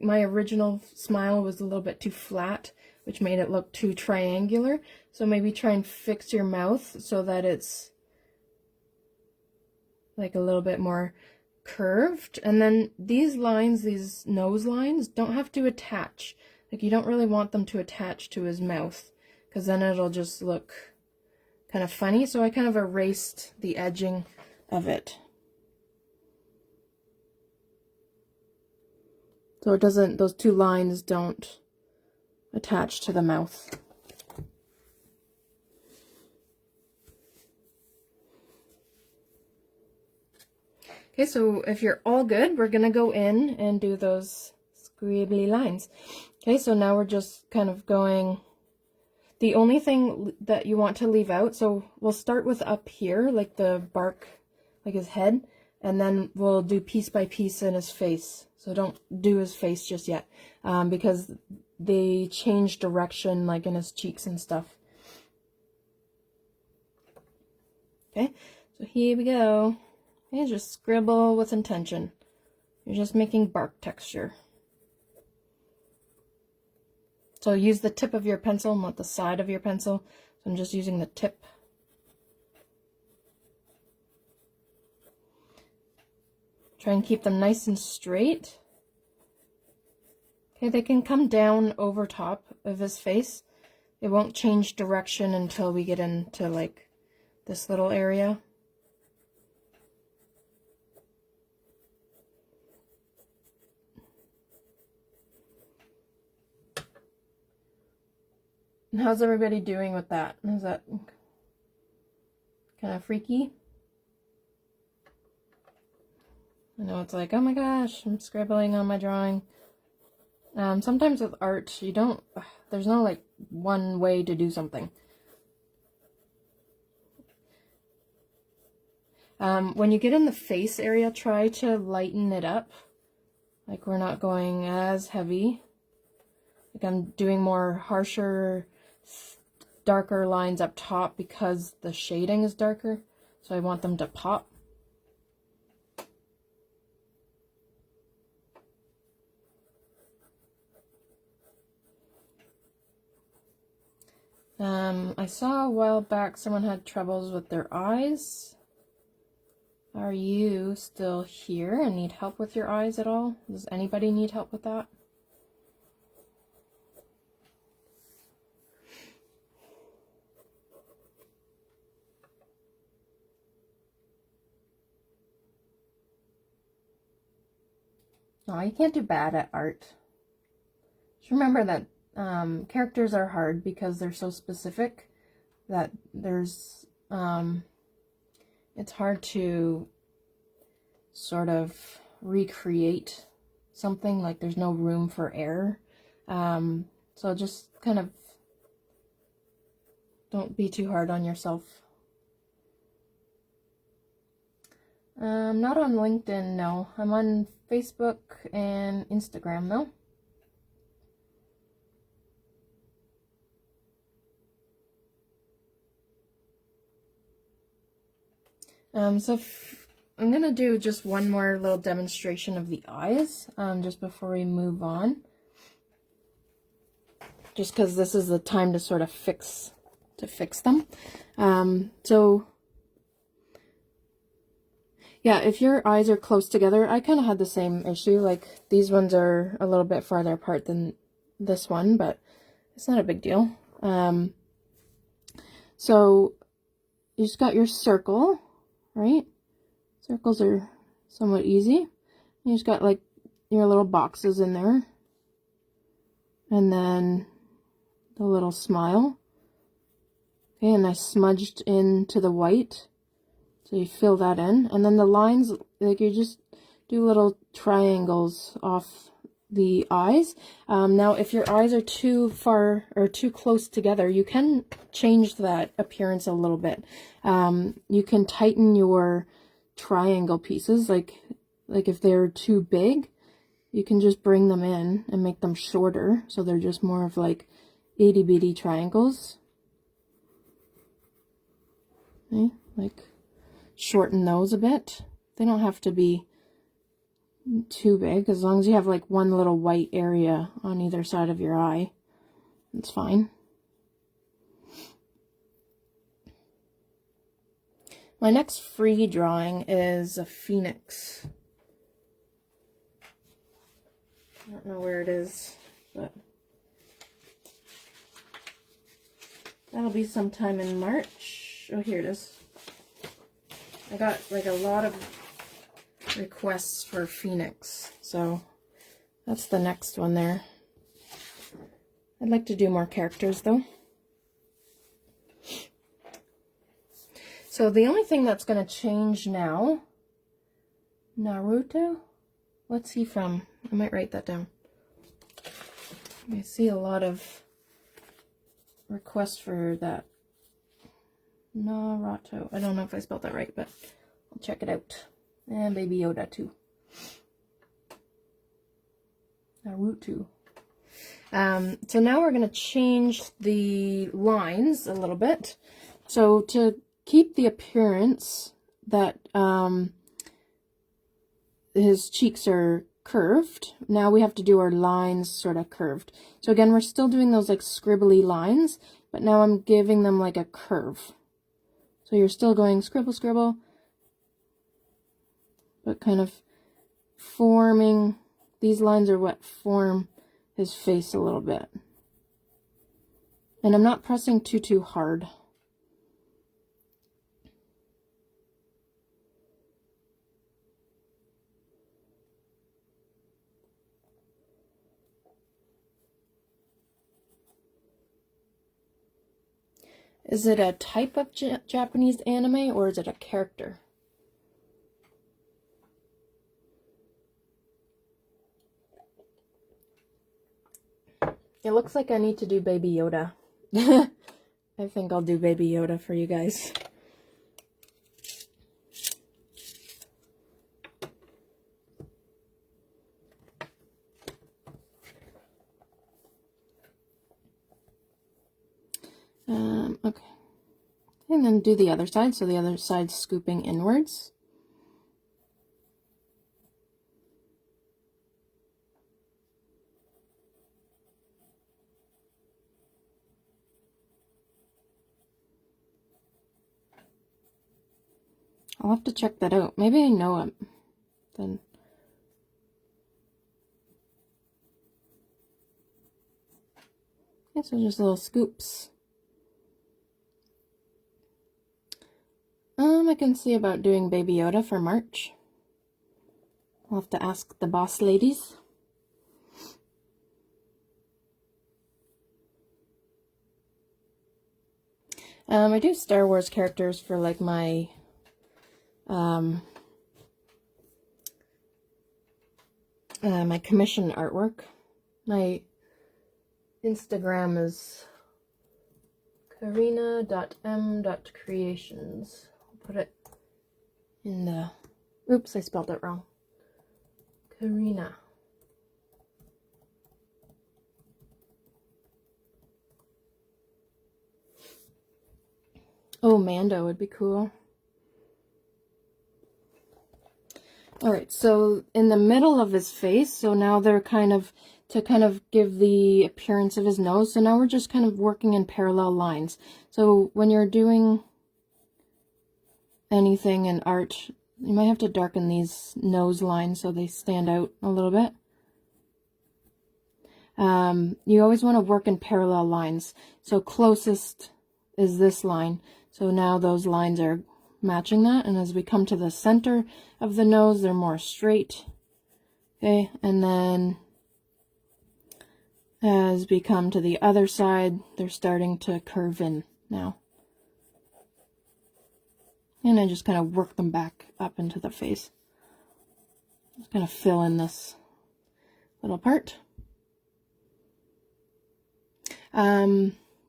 my original smile was a little bit too flat, which made it look too triangular. So maybe try and fix your mouth so that it's like a little bit more curved. And then these lines, these nose lines, don't have to attach. Like you don't really want them to attach to his mouth, because then it'll just look kind of funny. So I kind of erased the edging of it, so it doesn't, those two lines don't attach to the mouth. Okay, so if you're all good, we're gonna go in and do those scribbly lines. Okay, so now we're just kind of going, the only thing that you want to leave out, so we'll start with up here, like the bark, like his head, and then we'll do piece by piece in his face. So don't do his face just yet, because they change direction, like in his cheeks and stuff. Okay, so here we go. Okay, just scribble with intention. You're just making bark texture. So use the tip of your pencil, not the side of your pencil. So I'm just using the tip. Try and keep them nice and straight. Okay, they can come down over top of his face. It won't change direction until we get into like this little area. And how's everybody doing with that? Is that kind of freaky. I know it's like, oh my gosh, I'm scribbling on my drawing. Sometimes with art, there's no like one way to do something. When you get in the face area, try to lighten it up. Like we're not going as heavy. Like I'm doing more harsher, darker lines up top because the shading is darker. So I want them to pop. I saw a while back someone had troubles with their eyes. Are you still here and need help with your eyes at all? Does anybody need help with that? Oh, you can't do bad at art. Just remember that characters are hard because they're so specific that there's it's hard to sort of recreate something. Like there's no room for error. So just kind of don't be too hard on yourself. Not on LinkedIn, no. I'm on Facebook and Instagram though. So I'm gonna do just one more little demonstration of the eyes, just before we move on. Just because this is the time to sort of fix them. So yeah, if your eyes are close together, I kind of had the same issue. Like these ones are a little bit farther apart than this one, but it's not a big deal. So you just got your circle, right? Circles are somewhat easy. You just got like your little boxes in there. And then the little smile. Okay, and I smudged into the white. So you fill that in. And then the lines, like you just do little triangles off the eyes. Now, if your eyes are too far or too close together, you can change that appearance a little bit. You can tighten your triangle pieces, like if they're too big, you can just bring them in and make them shorter, so they're just more of like itty bitty triangles. Okay, like shorten those a bit. They don't have to be too big, as long as you have like one little white area on either side of your eye, it's fine. My next free drawing is a phoenix. I don't know where it is, but that'll be sometime in March. Oh, here it is. I got like a lot of requests for phoenix, so that's the next one there. I'd like to do more characters though. So the only thing that's going to change now, Naruto? What's he from? I might write that down. I see a lot of requests for that. Naruto. I don't know if I spelled that right, but I'll check it out. And Baby Yoda too. Naruto. So now we're going to change the lines a little bit. So to keep the appearance that his cheeks are curved, now we have to do our lines sort of curved. So again, we're still doing those like scribbly lines, but now I'm giving them like a curve. So you're still going scribble, scribble, but kind of forming, these lines are what form his face a little bit. And I'm not pressing too hard. Is it a type of Japanese anime or is it a character? It looks like I need to do Baby Yoda. I think I'll do Baby Yoda for you guys. Okay. And then do the other side, so the other side's scooping inwards. I'll have to check that out. Maybe I know it. Then. Yeah, so just little scoops. I can see about doing Baby Yoda for March. I'll have to ask the boss ladies. I do Star Wars characters for like my my commission artwork. My Instagram is karina.m.creations. I'll put it in the... Oops, I spelled it wrong. Karina. Oh, Mando would be cool. Alright, so in the middle of his face, so now they're kind of to kind of give the appearance of his nose. So now we're just kind of working in parallel lines. So when you're doing anything in art, you might have to darken these nose lines so they stand out a little bit. You always want to work in parallel lines. So closest is this line. So now those lines are matching that. And as we come to the center of the nose, they're more straight. Okay, and then as we come to the other side, they're starting to curve in now. And I just kind of work them back up into the face. Just kind of fill in this little part.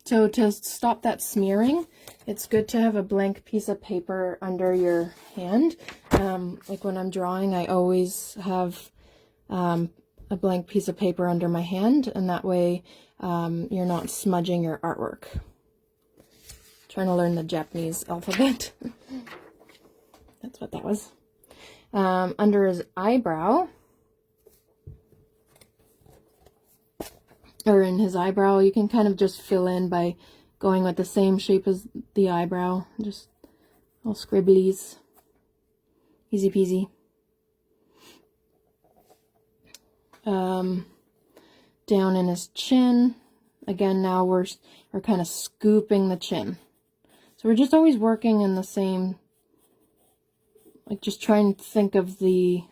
So to stop that smearing, it's good to have a blank piece of paper under your hand. Like when I'm drawing, I always have a blank piece of paper under my hand, and that way you're not smudging your artwork. Trying to learn the Japanese alphabet. That's what that was. Under his eyebrow, or in his eyebrow, you can kind of just fill in by going with the same shape as the eyebrow. Just little scribblies. Easy peasy. Down in his chin. Again, now we're kind of scooping the chin. So we're just always working in the same, like just trying to think of the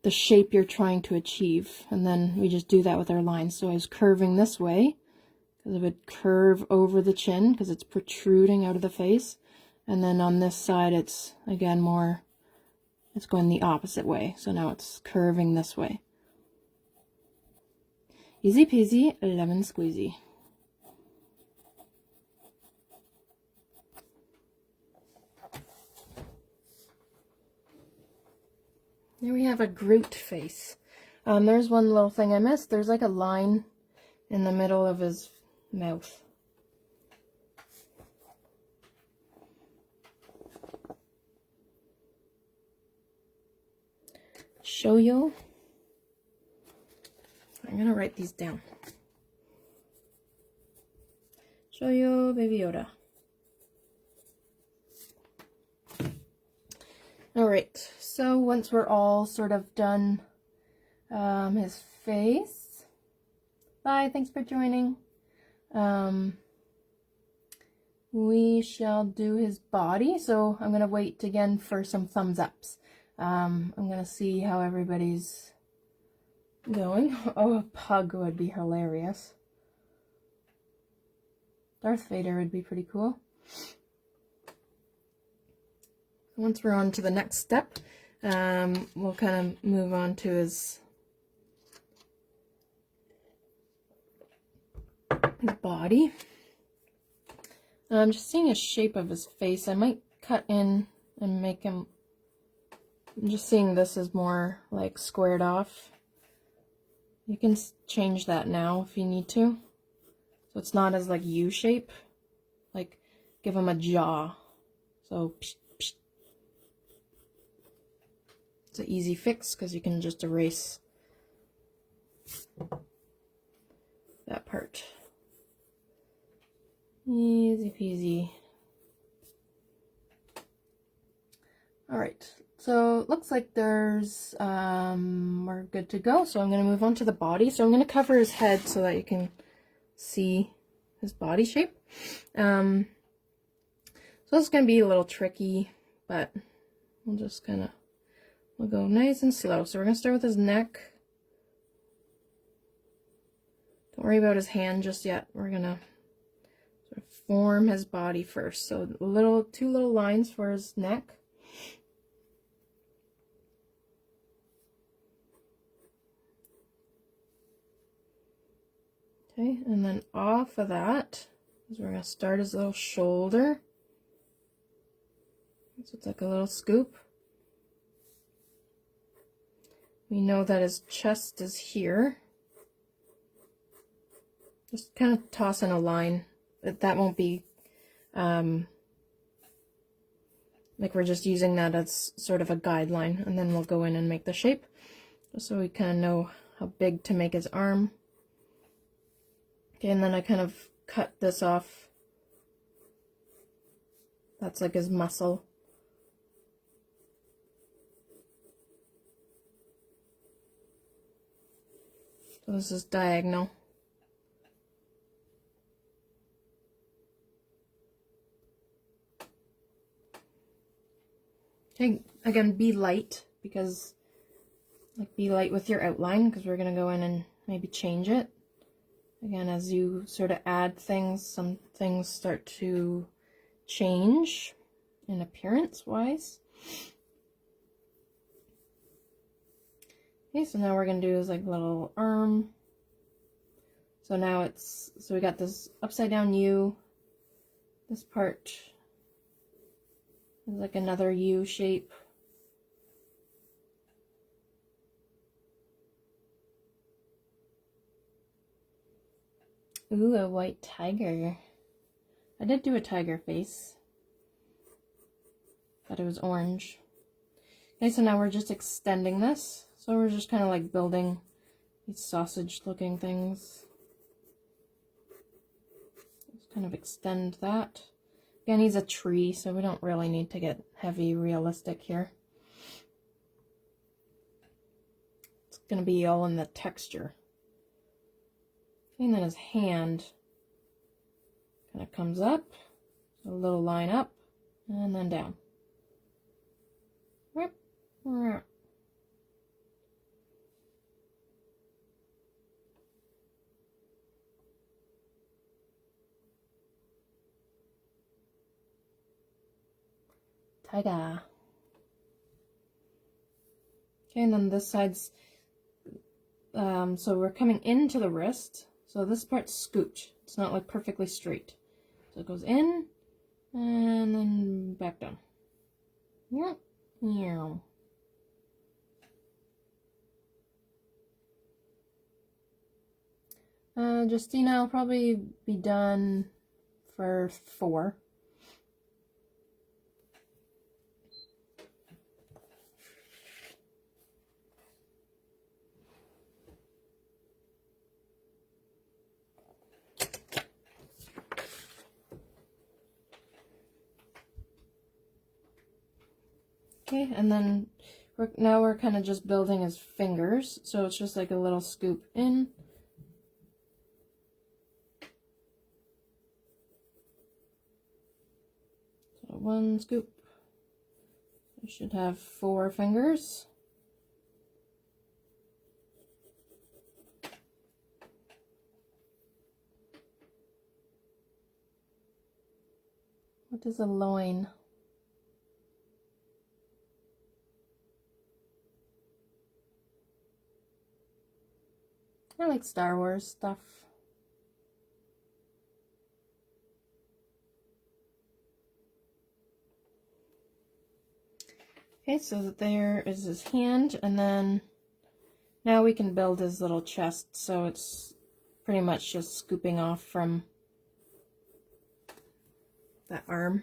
shape you're trying to achieve. And then we just do that with our lines. So I was curving this way, because it would curve over the chin, because it's protruding out of the face. And then on this side, it's, again, more, it's going the opposite way. So now it's curving this way. Easy peasy, lemon squeezy. There we have a Groot face. There's one little thing I missed. There's like a line in the middle of his mouth. Shoyo. I'm gonna write these down. Shoyo Baby Yoda. Alright, so once we're all sort of done his face. Bye, thanks for joining. We shall do his body, so I'm going to wait again for some thumbs ups. I'm going to see how everybody's going. Oh, a pug would be hilarious. Darth Vader would be pretty cool. Once we're on to the next step, we'll kind of move on to his body. I'm just seeing a shape of his face. I might cut in and make him, I'm just seeing this as more like squared off. You can change that now if you need to. So it's not as like U shape. Like give him a jaw. So psh, psh. It's an easy fix because you can just erase that part. Easy peasy. Alright, so it looks like there's, we're good to go. So I'm going to move on to the body. So I'm going to cover his head so that you can see his body shape. So it's going to be a little tricky, but we'll just kind of, we'll go nice and slow. So we're going to start with his neck. Don't worry about his hand just yet. We're going to sort of form his body first. So two little lines for his neck. Okay, and then off of that is we're going to start his little shoulder. So it's like a little scoop. We know that his chest is here. Just kind of toss in a line. That won't be like we're just using that as sort of a guideline, and then we'll go in and make the shape just so we kind of know how big to make his arm. Okay, and then I kind of cut this off. That's like his muscle. So this is diagonal. Okay, again, be light, because like be light with your outline, because we're going to go in and maybe change it. Again, as you sort of add things, some things start to change in appearance wise. Okay, so now we're going to do is like little arm. So now so we got this upside down U. This part is like another U shape. Ooh, a white tiger. I did do a tiger face, but it was orange. Okay, so now we're just extending this. So we're just kind of like building these sausage looking things. Just kind of extend that. Again, he's a tree, so we don't really need to get heavy realistic here. It's going to be all in the texture. Okay, and then his hand kind of comes up, so a little line up, and then down. Tiger. Okay, and then this side's, so we're coming into the wrist. So this part's scooped. It's not like perfectly straight. So it goes in and then back down. Yeah. Justina will probably be done for 4. Okay, and then now we're kind of just building his fingers, so it's just like a little scoop in. So 1 scoop. I should have 4 fingers. What is a loin? I like Star Wars stuff. Okay, so there is his hand, and then now we can build his little chest, so it's pretty much just scooping off from that arm.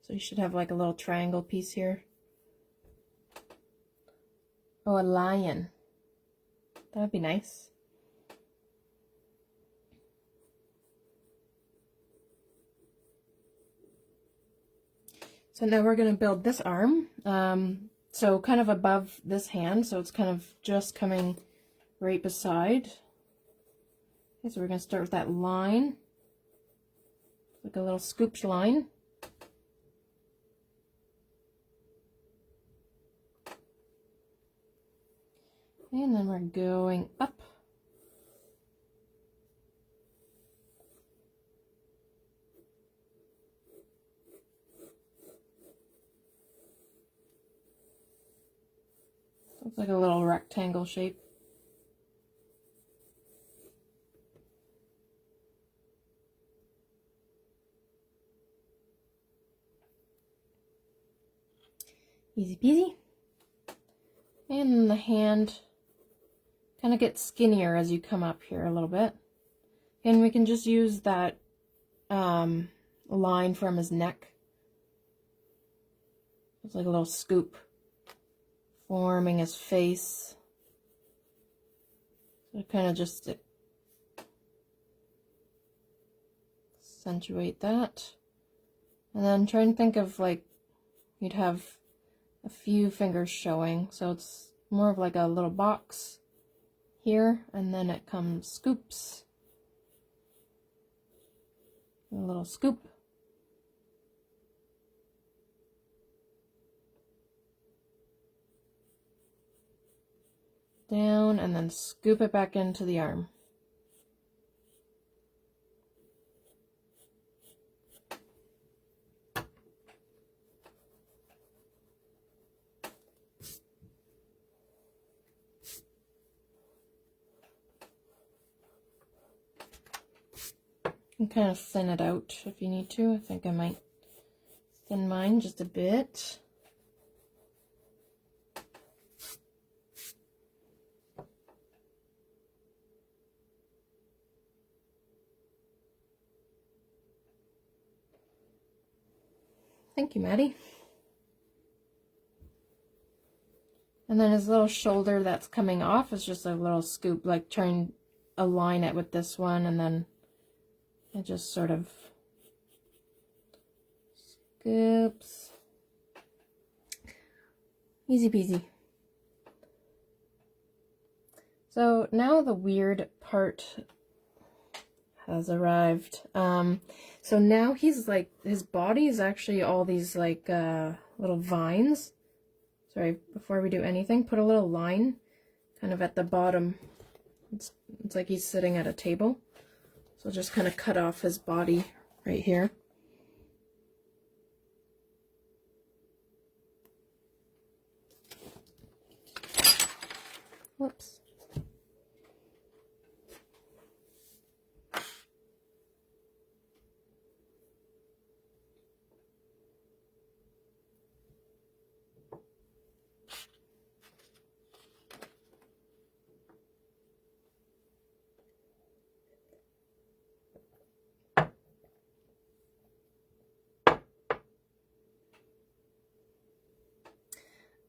So you should have like a little triangle piece here. Oh, a lion. That would be nice. So now we're going to build this arm. So kind of above this hand, so it's kind of just coming right beside. Okay, so we're going to start with that line, like a little scooped line. And then we're going up. Looks like a little rectangle shape. Easy peasy. And the hand kind of gets skinnier as you come up here a little bit. And we can just use that line from his neck. It's like a little scoop forming his face. So kind of just accentuate that. And then try and think of like you'd have a few fingers showing. So it's more of like a little box here, and then it comes scoops. A little scoop. Down, and then scoop it back into the arm. You can kind of thin it out if you need to. I think I might thin mine just a bit. Thank you, Maddie. And then his little shoulder that's coming off is just a little scoop, like try and align it with this one, and then it just sort of scoops. Easy peasy. So now the weird part has arrived. So now he's like, his body is actually all these like little vines. Sorry, before we do anything, put a little line kind of at the bottom. It's like he's sitting at a table. So just kind of cut off his body right here. Whoops.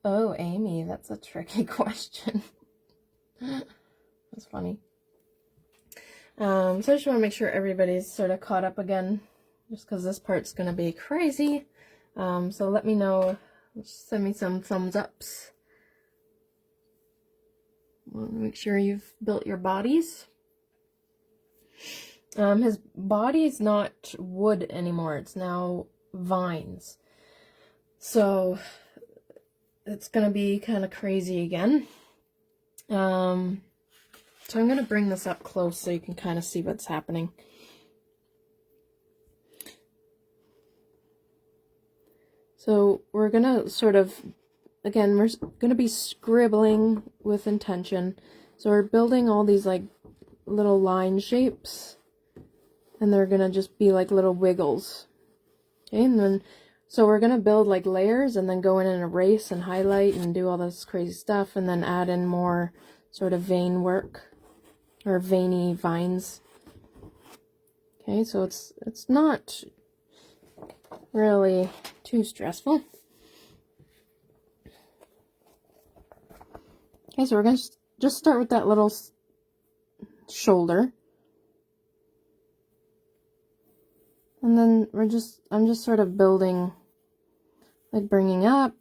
Oh, Amy, that's a tricky question. That's funny. So I just want to make sure everybody's sort of caught up again, just because this part's going to be crazy. So let me know, send me some thumbs ups. Make sure you've built your bodies. His body is not wood anymore, it's now vines. So it's gonna be kind of crazy again. So I'm gonna bring this up close so you can kind of see what's happening. So we're gonna sort of, again, we're gonna be scribbling with intention. So we're building all these like little line shapes, and they're gonna just be like little wiggles. Okay, and then so we're gonna build like layers and then go in and erase and highlight and do all this crazy stuff, and then add in more sort of vein work or veiny vines. Okay, so it's not really too stressful. Okay, so we're gonna just start with that little shoulder, and then I'm just sort of building, like bringing up,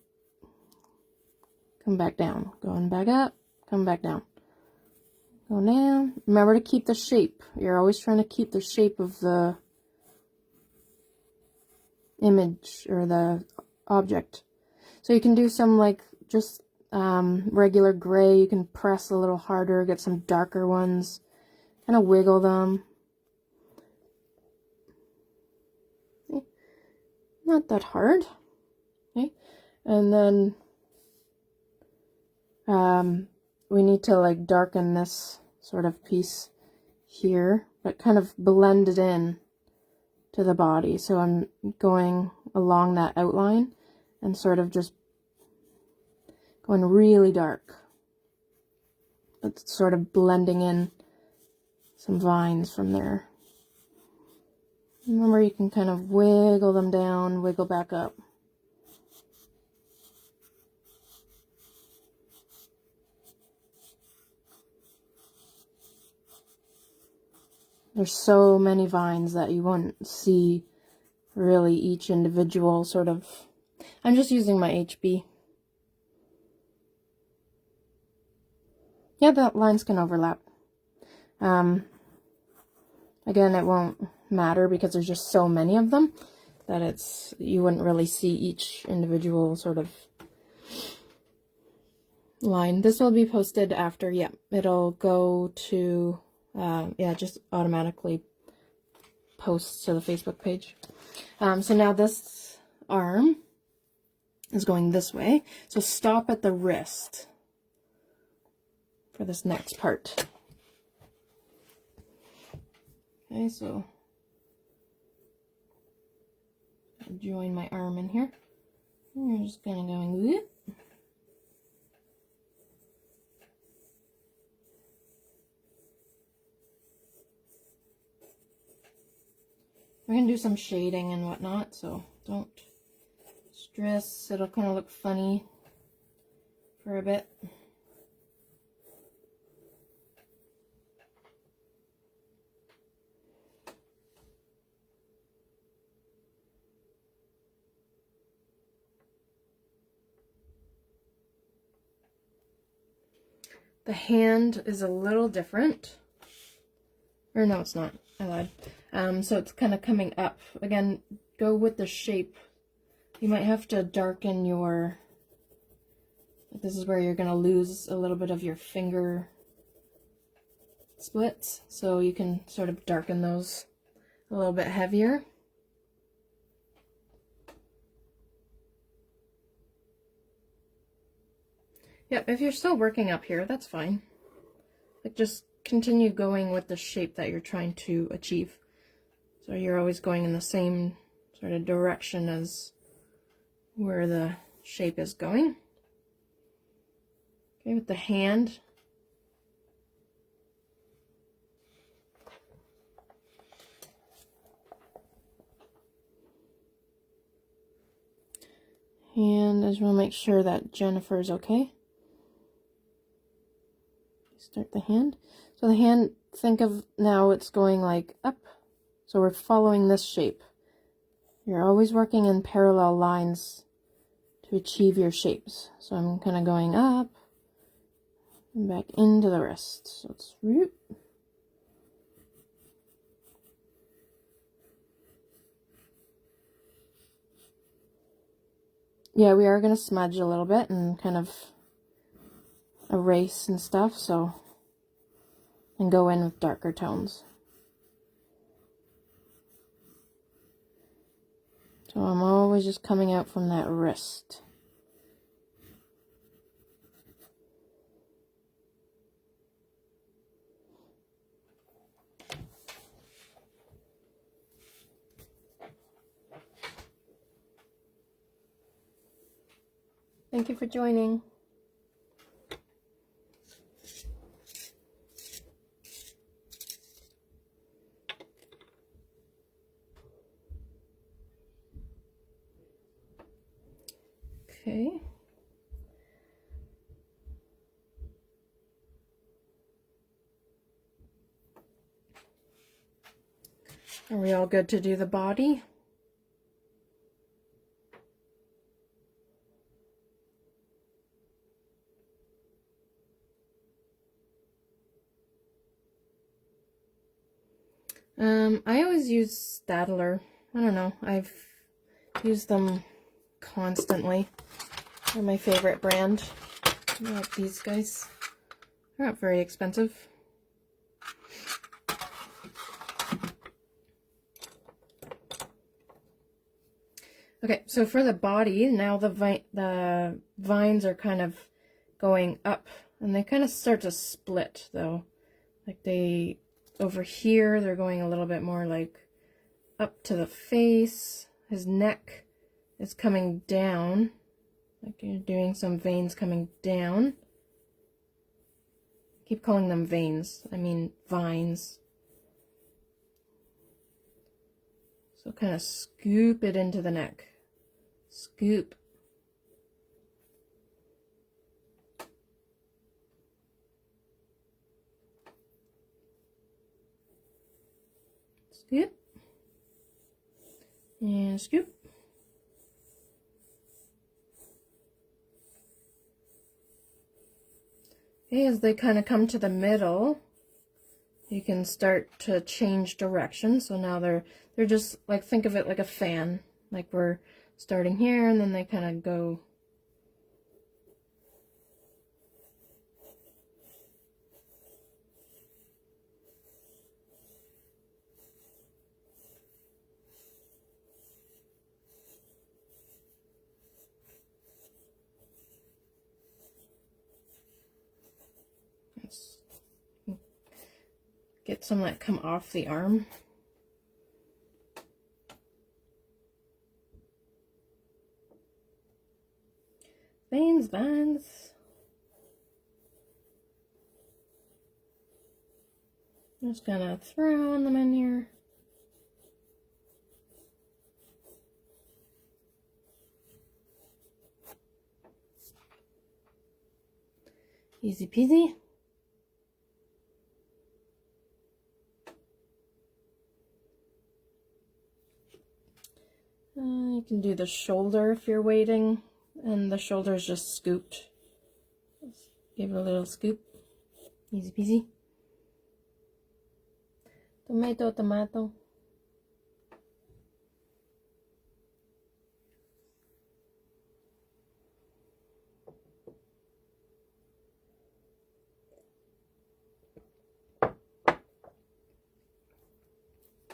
come back down, going back up, come back down, go down. Remember to keep the shape. You're always trying to keep the shape of the image or the object. So you can do some like just regular gray. You can press a little harder, get some darker ones, kind of wiggle them. Okay. Not that hard. Okay, and then we need to like darken this sort of piece here, but kind of blend it in to the body. So I'm going along that outline and sort of just going really dark, but sort of blending in some vines from there. Remember, you can kind of wiggle them down, wiggle back up. There's so many vines that you wouldn't see really each individual sort of. I'm just using my HB. Yeah, the lines can overlap. Again, it won't matter because there's just so many of them that you wouldn't really see each individual sort of line. This will be posted after, yeah, it'll go to, yeah, just automatically posts to the Facebook page. So now this arm is going this way. So stop at the wrist for this next part. Okay, so I'll join my arm in here. And we're just gonna go and whoop. We're gonna do some shading and whatnot, so don't stress. It'll kind of look funny for a bit. The hand is a little different. Or no, it's not. I lied. So it's kind of coming up. Again, go with the shape. You might have to darken your... This is where you're going to lose a little bit of your finger splits. So you can sort of darken those a little bit heavier. Yep, if you're still working up here, that's fine. Like, just continue going with the shape that you're trying to achieve. So you're always going in the same sort of direction as where the shape is going. Okay, with the hand. And I just want to make sure that Jennifer's okay. Start the hand. So the hand, think of now it's going like up. So we're following this shape. You're always working in parallel lines to achieve your shapes. So I'm kind of going up and back into the wrist. So it's root. Yeah, we are going to smudge a little bit and kind of erase and stuff, so, and go in with darker tones. So I'm always just coming out from that wrist. Thank you for joining. Okay. Are we all good to do the body? I always use Stadler. I don't know. I've used them constantly. They're my favorite brand. I like these guys. They're not very expensive. Okay, so for the body, now the vines are kind of going up, and they kind of start to split, though. Like they, over here, they're going a little bit more like up to the face. His neck is coming down, like you're doing some veins coming down. I keep calling them veins, I mean vines. So kind of scoop it into the neck. Scoop. Scoop. And scoop. Okay, as they kind of come to the middle, you can start to change direction. So now they're just like, think of it like a fan. Like we're starting here and then they kind of go. Let's get some that come off the arm. Veins, vines. Just gonna throw them in here. Easy peasy. You can do the shoulder if you're waiting, and the shoulder is just scooped. Just give it a little scoop. Easy peasy. Tomato, tomato.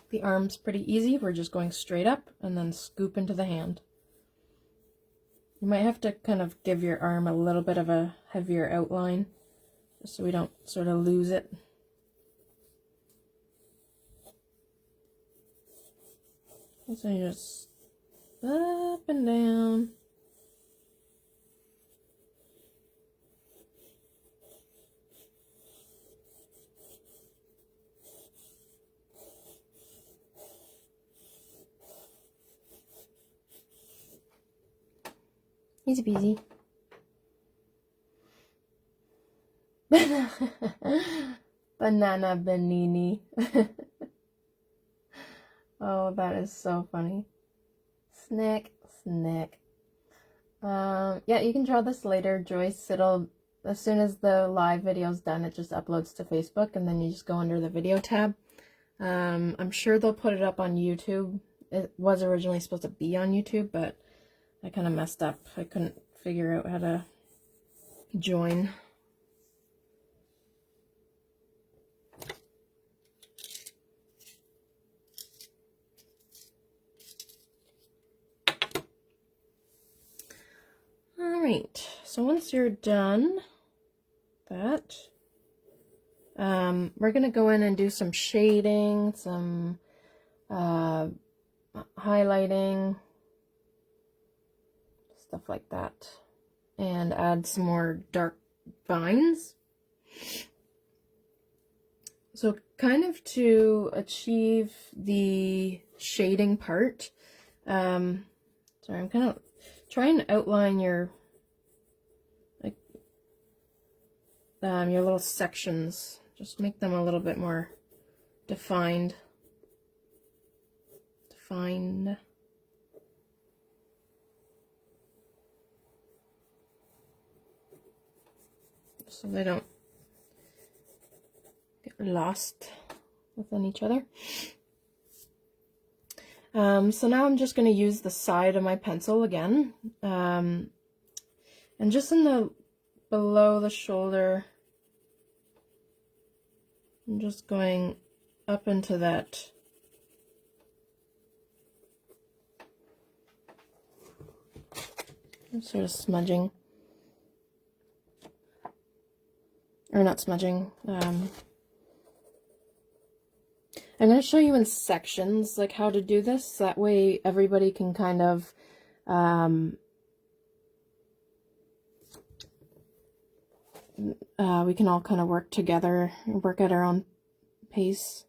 The arm's pretty easy. We're just going straight up and then scoop into the hand. You might have to kind of give your arm a little bit of a heavier outline, just so we don't sort of lose it. So you just up and down. Easy peasy. Banana Benini. Oh, that is so funny. Snack, snack. Yeah, you can draw this later, Joyce. It'll, as soon as the live video's done, it just uploads to Facebook, and then you just go under the video tab. I'm sure they'll put it up on YouTube. It was originally supposed to be on YouTube, but I kind of messed up. I couldn't figure out how to join. once you're done that, we're going to go in and do some shading, some highlighting, stuff like that, and add some more dark vines. So kind of to achieve the shading part, sorry, I'm kind of trying to outline your your little sections, just make them a little bit more defined. So they don't get lost within each other. So now I'm just going to use the side of my pencil again, and just in the below the shoulder, I'm just going up into that sort of smudging, or not smudging. I'm going to show you in sections like how to do this, that way everybody can kind of we can all kind of work together and work at our own pace.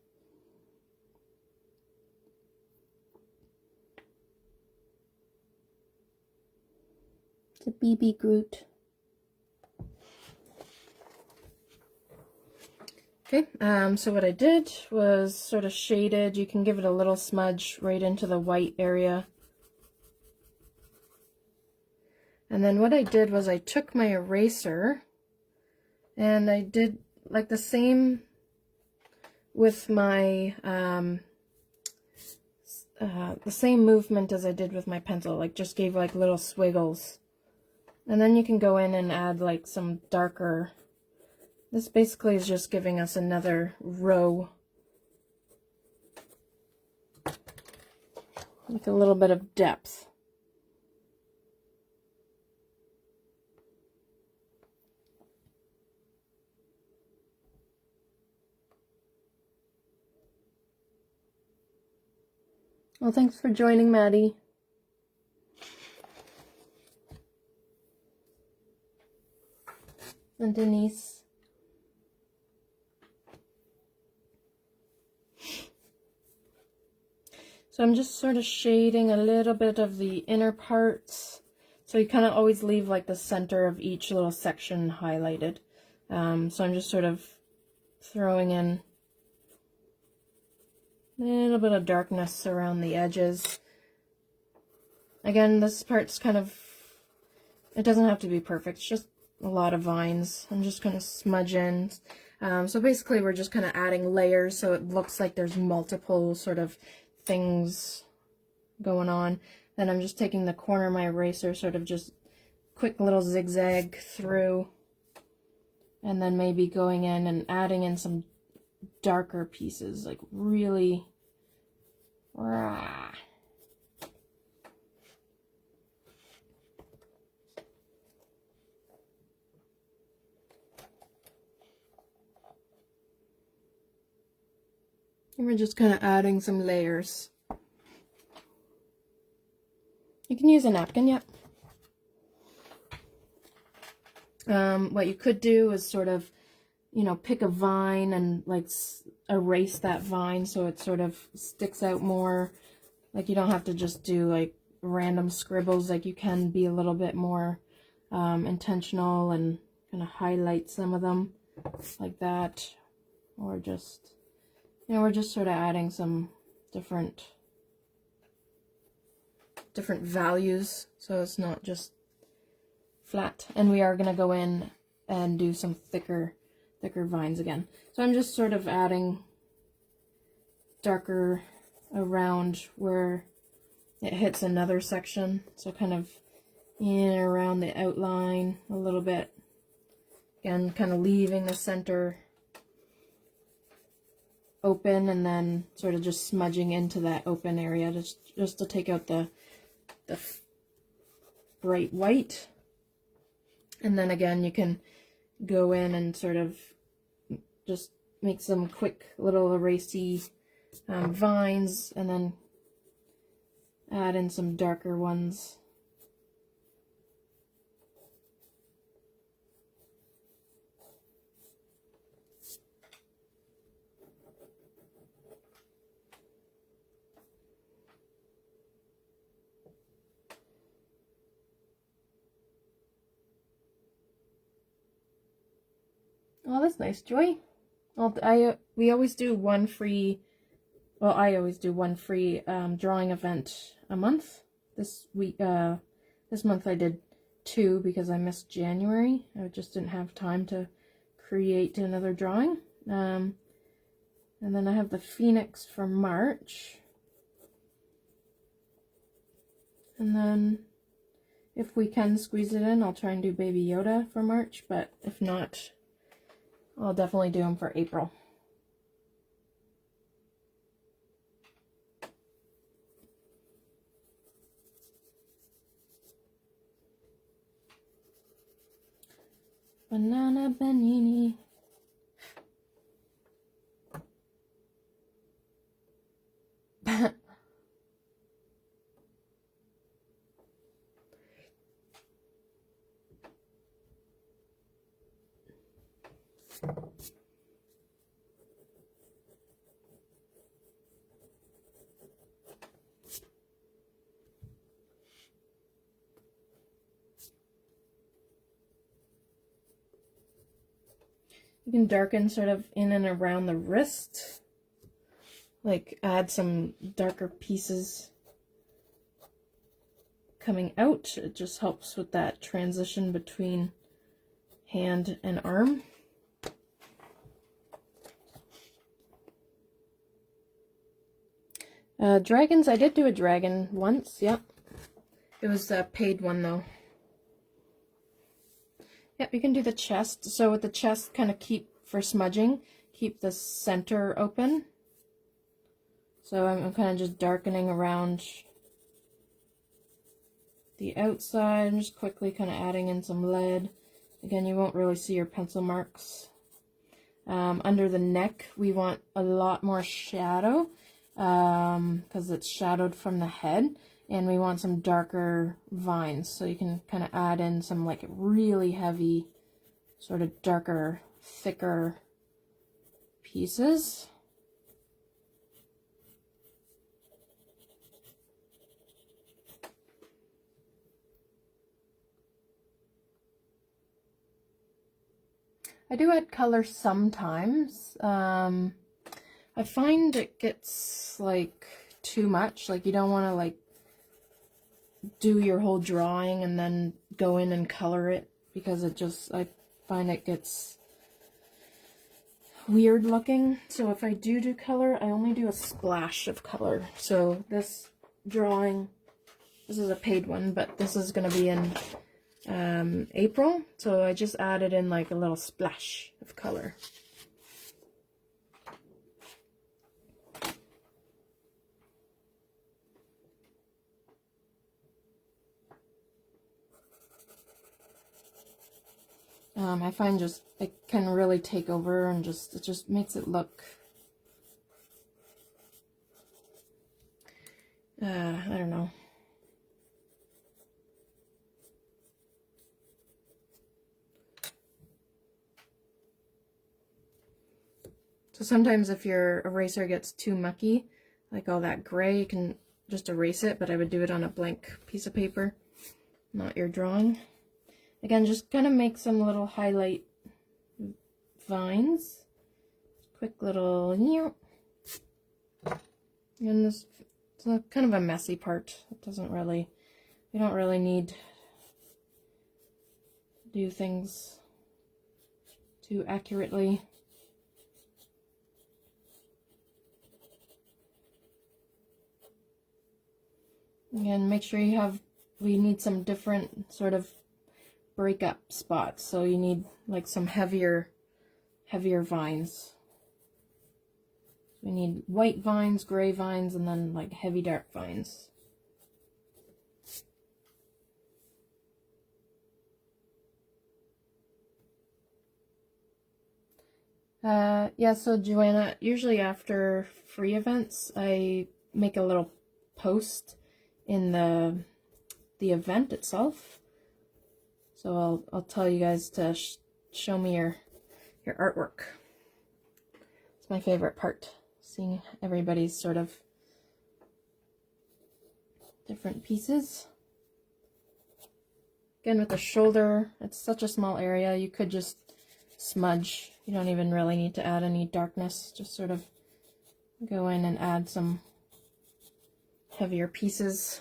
It's a BB Groot. Okay, so what I did was sort of shaded. You can give it a little smudge right into the white area. And then what I did was I took my eraser and I did like the same with my, the same movement as I did with my pencil, like just gave like little swiggles. And then you can go in and add like some darker. This basically is just giving us another row, like a little bit of depth. Well, thanks for joining, Maddie. And Denise. So I'm just sort of shading a little bit of the inner parts. So you kind of always leave like the center of each little section highlighted. So I'm just sort of throwing in a little bit of darkness around the edges. Again, this part's kind of, it doesn't have to be perfect, it's just a lot of vines. I'm just going to smudge in. So basically we're just kind of adding layers so it looks like there's multiple sort of things going on. Then I'm just taking the corner of my eraser, sort of just quick little zigzag through, and then maybe going in and adding in some darker pieces, like really rah. And we're just kind of adding some layers. You can use a napkin, yep. What you could do is sort of, you know, pick a vine and like erase that vine so it sort of sticks out more. Like you don't have to just do like random scribbles, like you can be a little bit more intentional and kind of highlight some of them like that. Or just, you know, we're just sort of adding some different values so it's not just flat. And we are going to go in and do some thicker vines again. So I'm just sort of adding darker around where it hits another section, so kind of in and around the outline a little bit. Again, kind of leaving the center open and then sort of just smudging into that open area just to take out the bright white. And then again, you can go in and sort of just make some quick little erasey vines, and then add in some darker ones. Oh, that's nice, Joy. Well, we always do one free. Well, I always do one free drawing event a month. This month I did 2 because I missed January. I just didn't have time to create another drawing. And then I have the Phoenix for March. And then if we can squeeze it in, I'll try and do Baby Yoda for March, but if not, I'll definitely do them for April. Banana Banini. You can darken sort of in and around the wrist, like add some darker pieces coming out. It just helps with that transition between hand and arm. Dragons, I did do a dragon once, yep. It was a paid one though. Yep, you can do the chest. So with the chest, kind of for smudging, keep the center open. So I'm kind of just darkening around the outside. I'm just quickly kind of adding in some lead. Again, you won't really see your pencil marks. Under the neck, we want a lot more shadow because it's shadowed from the head. And we want some darker vines, so you can kind of add in some like really heavy, sort of darker, thicker pieces. I do add color sometimes. I find it gets like too much, like you don't want to like do your whole drawing and then go in and color it, because I find it gets weird looking. So if I do color, I only do a splash of color. So this drawing, this is a paid one, but this is going to be in April, so I just added in like a little splash of color. I find just it can really take over, and it just makes it look I don't know. So sometimes if your eraser gets too mucky, like all that gray, you can just erase it, but I would do it on a blank piece of paper, not your drawing. Again, just kind of make some little highlight vines. Quick little, and this, it's kind of a messy part. It doesn't really, you don't really need to do things too accurately. Again, make sure we need some different sort of breakup spots. So you need like some heavier vines. We need white vines, gray vines, and then like heavy dark vines. Yeah, so Joanna, usually after free events, I make a little post in the event itself. So I'll tell you guys to show me your artwork. It's my favorite part, seeing everybody's sort of different pieces. Again, with the shoulder, it's such a small area, you could just smudge. You don't even really need to add any darkness, just sort of go in and add some heavier pieces.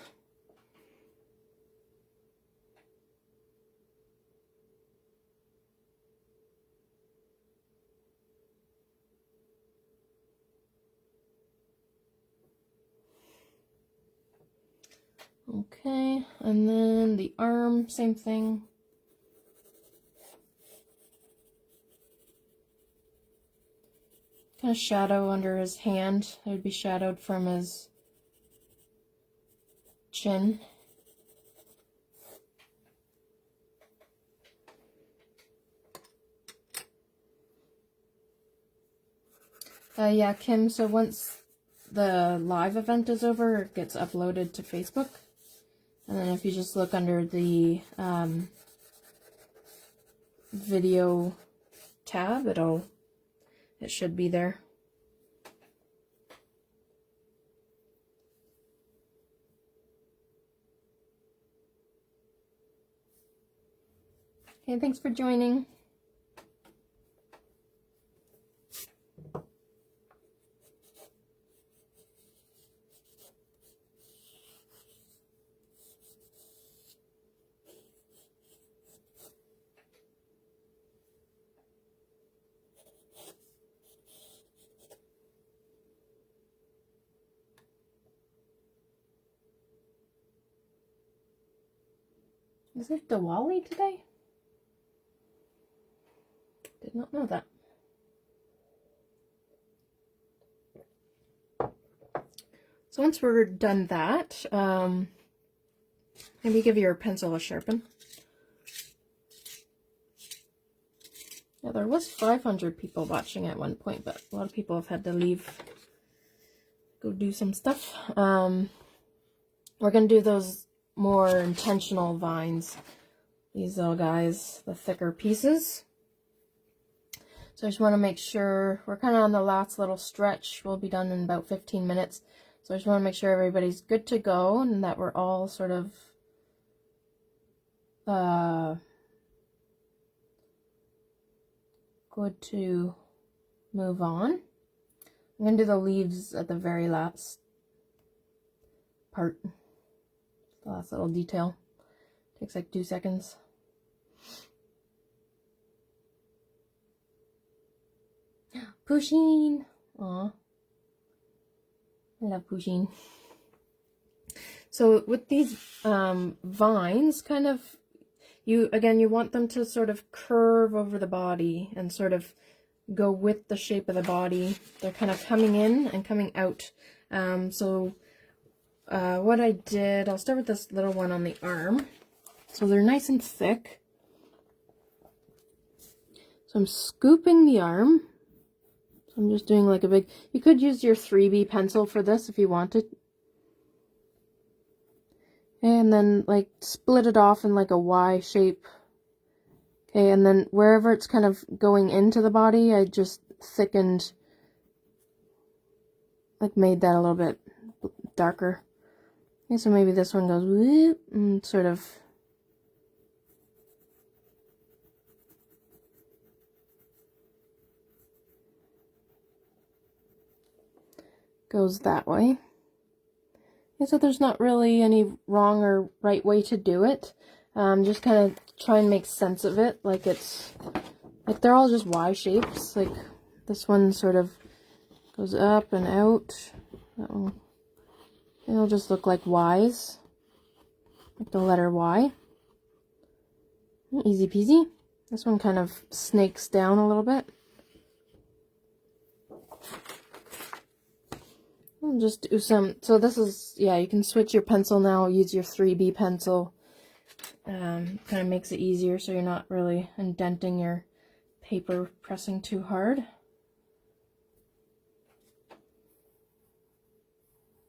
Okay, and then the arm, same thing. Kind of shadow under his hand. It would be shadowed from his chin. Yeah, Kim, so once the live event is over, it gets uploaded to Facebook. And then if you just look under the video tab, it should be there. Okay, thanks for joining. Is it Diwali today? Did not know that. So once we're done that, maybe give your pencil a sharpen. Yeah, there was 500 people watching at one point, but a lot of people have had to leave, go do some stuff. We're going to do those more intentional vines. These little guys, the thicker pieces. So I just want to make sure we're kind of on the last little stretch. We'll be done in about 15 minutes. So I just want to make sure everybody's good to go and that we're all sort of good to move on. I'm going to do the leaves at the very last part. The last little detail. Takes like 2 seconds. Pushing! Aw. I love pushing. So with these vines, kind of, you want them to sort of curve over the body and sort of go with the shape of the body. They're kind of coming in and coming out. What I did, I'll start with this little one on the arm. So they're nice and thick. So I'm scooping the arm. So I'm just doing like a big, you could use your 3B pencil for this if you wanted. And then like split it off in like a Y shape. Okay, and then wherever it's kind of going into the body, I just thickened, like made that a little bit darker. Okay, so maybe this one goes whoop and sort of goes that way. Okay, so there's not really any wrong or right way to do it. Just kind of try and make sense of it. Like it's, like they're all just Y shapes. Like this one sort of goes up and out. That one, it'll just look like Y's. Like the letter Y. Easy peasy. This one kind of snakes down a little bit. I'll just do some, so this is, yeah, you can switch your pencil now, use your 3B pencil. Kind of makes it easier so you're not really indenting your paper pressing too hard.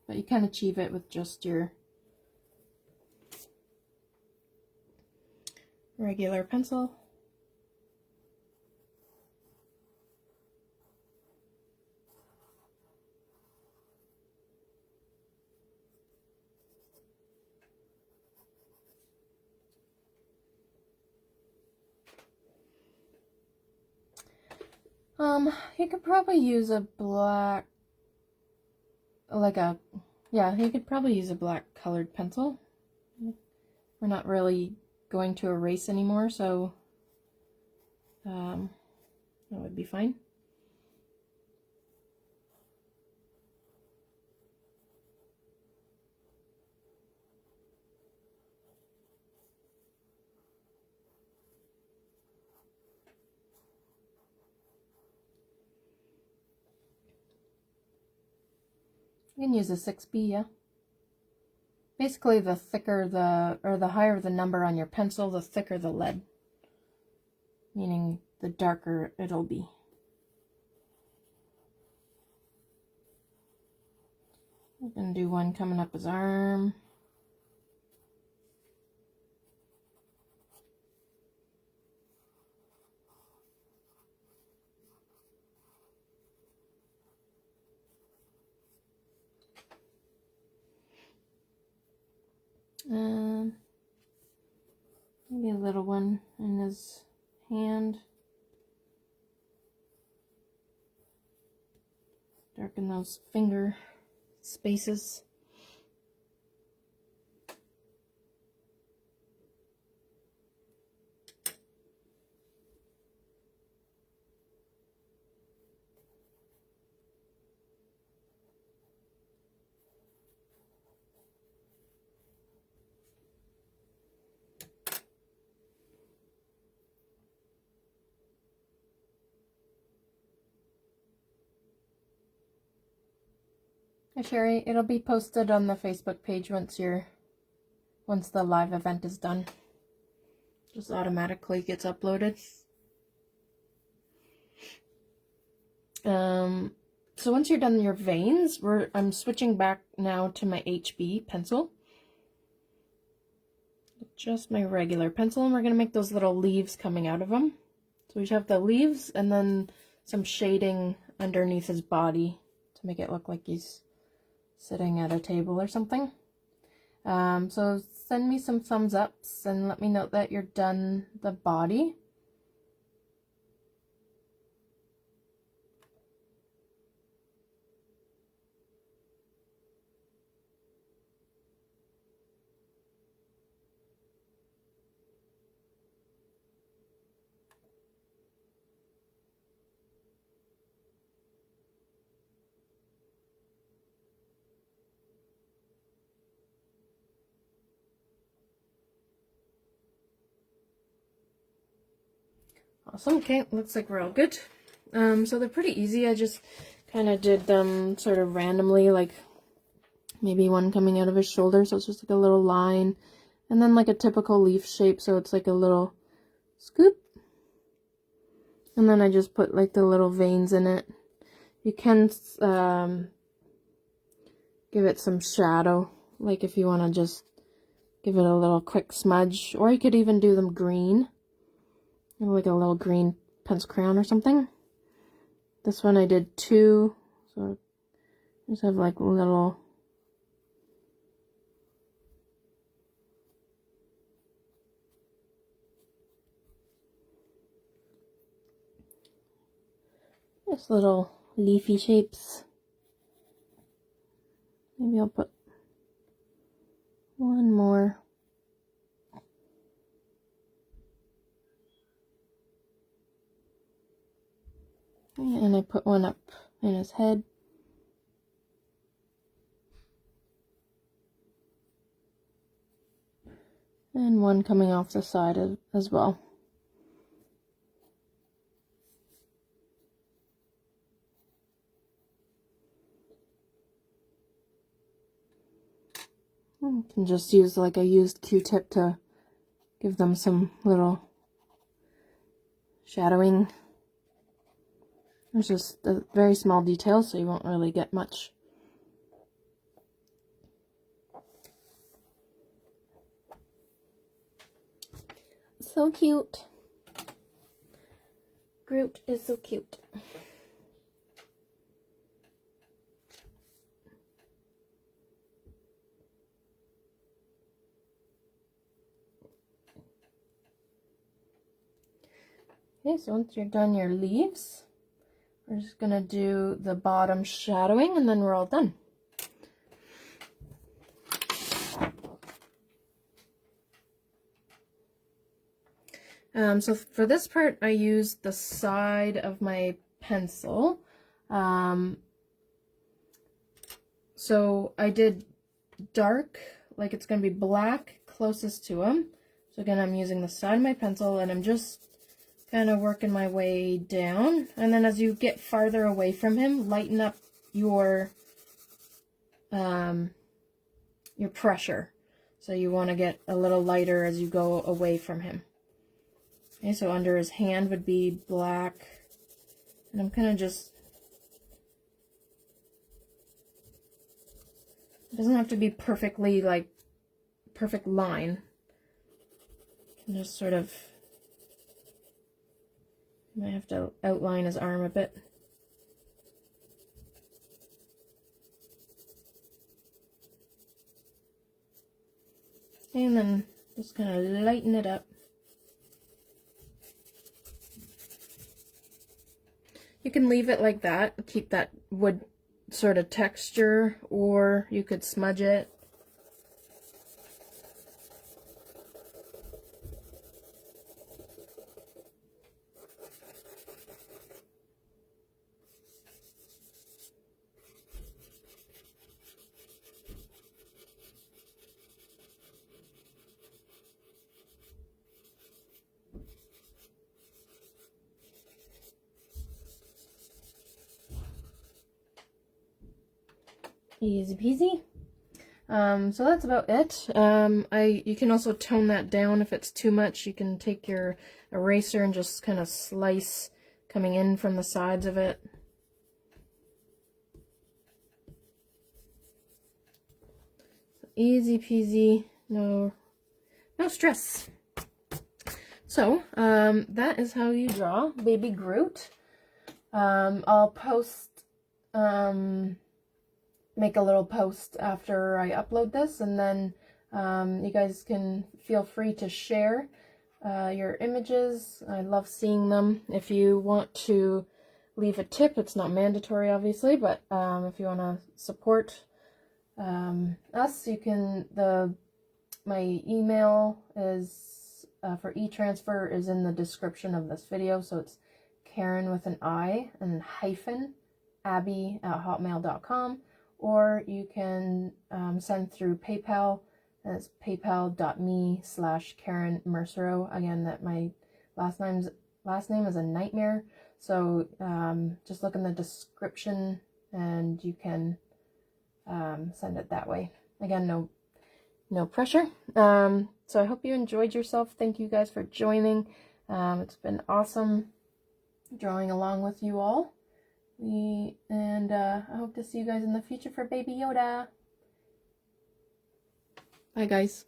but you can achieve it with just your regular pencil. You could probably use a black, you could probably use a black colored pencil. We're not really going to erase anymore, so that would be fine. You can use a 6B, yeah. Basically, the thicker the higher the number on your pencil, the thicker the lead. Meaning the darker it'll be. We're gonna do one coming up his arm. Maybe a little one in his hand. Darken those finger spaces. Hi Sherry, it'll be posted on the Facebook page once the live event is done. Just automatically gets uploaded. So once you're done your veins, I'm switching back now to my HB pencil. Just my regular pencil, and we're gonna make those little leaves coming out of them. So we have the leaves and then some shading underneath his body to make it look like he's sitting at a table or something. So send me some thumbs ups and let me know that you're done the body. Awesome. Okay, looks like we're all good. So they're pretty easy. I just kind of did them sort of randomly, like maybe one coming out of his shoulder, so it's just like a little line, and then like a typical leaf shape, so it's like a little scoop, and then I just put like the little veins in it. You can give it some shadow, like if you want to just give it a little quick smudge, or you could even do them green, like a little green pencil crayon or something. This one I did 2, so I just have like little little leafy shapes. Maybe I'll put one more. And I put one up in his head. And one coming off the side as well. You can just use like a used Q-tip to give them some little shadowing. There's just a very small detail, so you won't really get much so cute. Groot is so cute. Okay, so once you're done your leaves, we're just gonna do the bottom shadowing and then we're all done. So for this part, I used the side of my pencil. So I did dark, like it's going to be black closest to him. So again, I'm using the side of my pencil and I'm just kind of working my way down. And then as you get farther away from him, lighten up your pressure. So you want to get a little lighter as you go away from him. Okay, so under his hand would be black. And I'm kind of just, it doesn't have to be perfectly, like, perfect line. You can just sort of, you might have to outline his arm a bit. And then just kind of lighten it up. You can leave it like that, keep that wood sort of texture, or you could smudge it. Easy peasy. So that's about it. You can also tone that down if it's too much. You can take your eraser and just kind of slice coming in from the sides of it. Easy peasy, no stress. So, that is how you draw Baby Groot. I'll post, make a little post after I upload this, and then you guys can feel free to share your images. I love seeing them. If you want to leave a tip, it's not mandatory obviously, but if you want to support us, you can, my email is for e-transfer is in the description of this video, so it's Karen with an I and hyphen abby@hotmail.com, or you can send through PayPal, and it's paypal.me/Karen Mercero. Again, that my last name is a nightmare, so just look in the description and you can send it that way. Again, no pressure. So I hope you enjoyed yourself. Thank you guys for joining. It's been awesome drawing along with you all. I hope to see you guys in the future for Baby Yoda. Bye guys.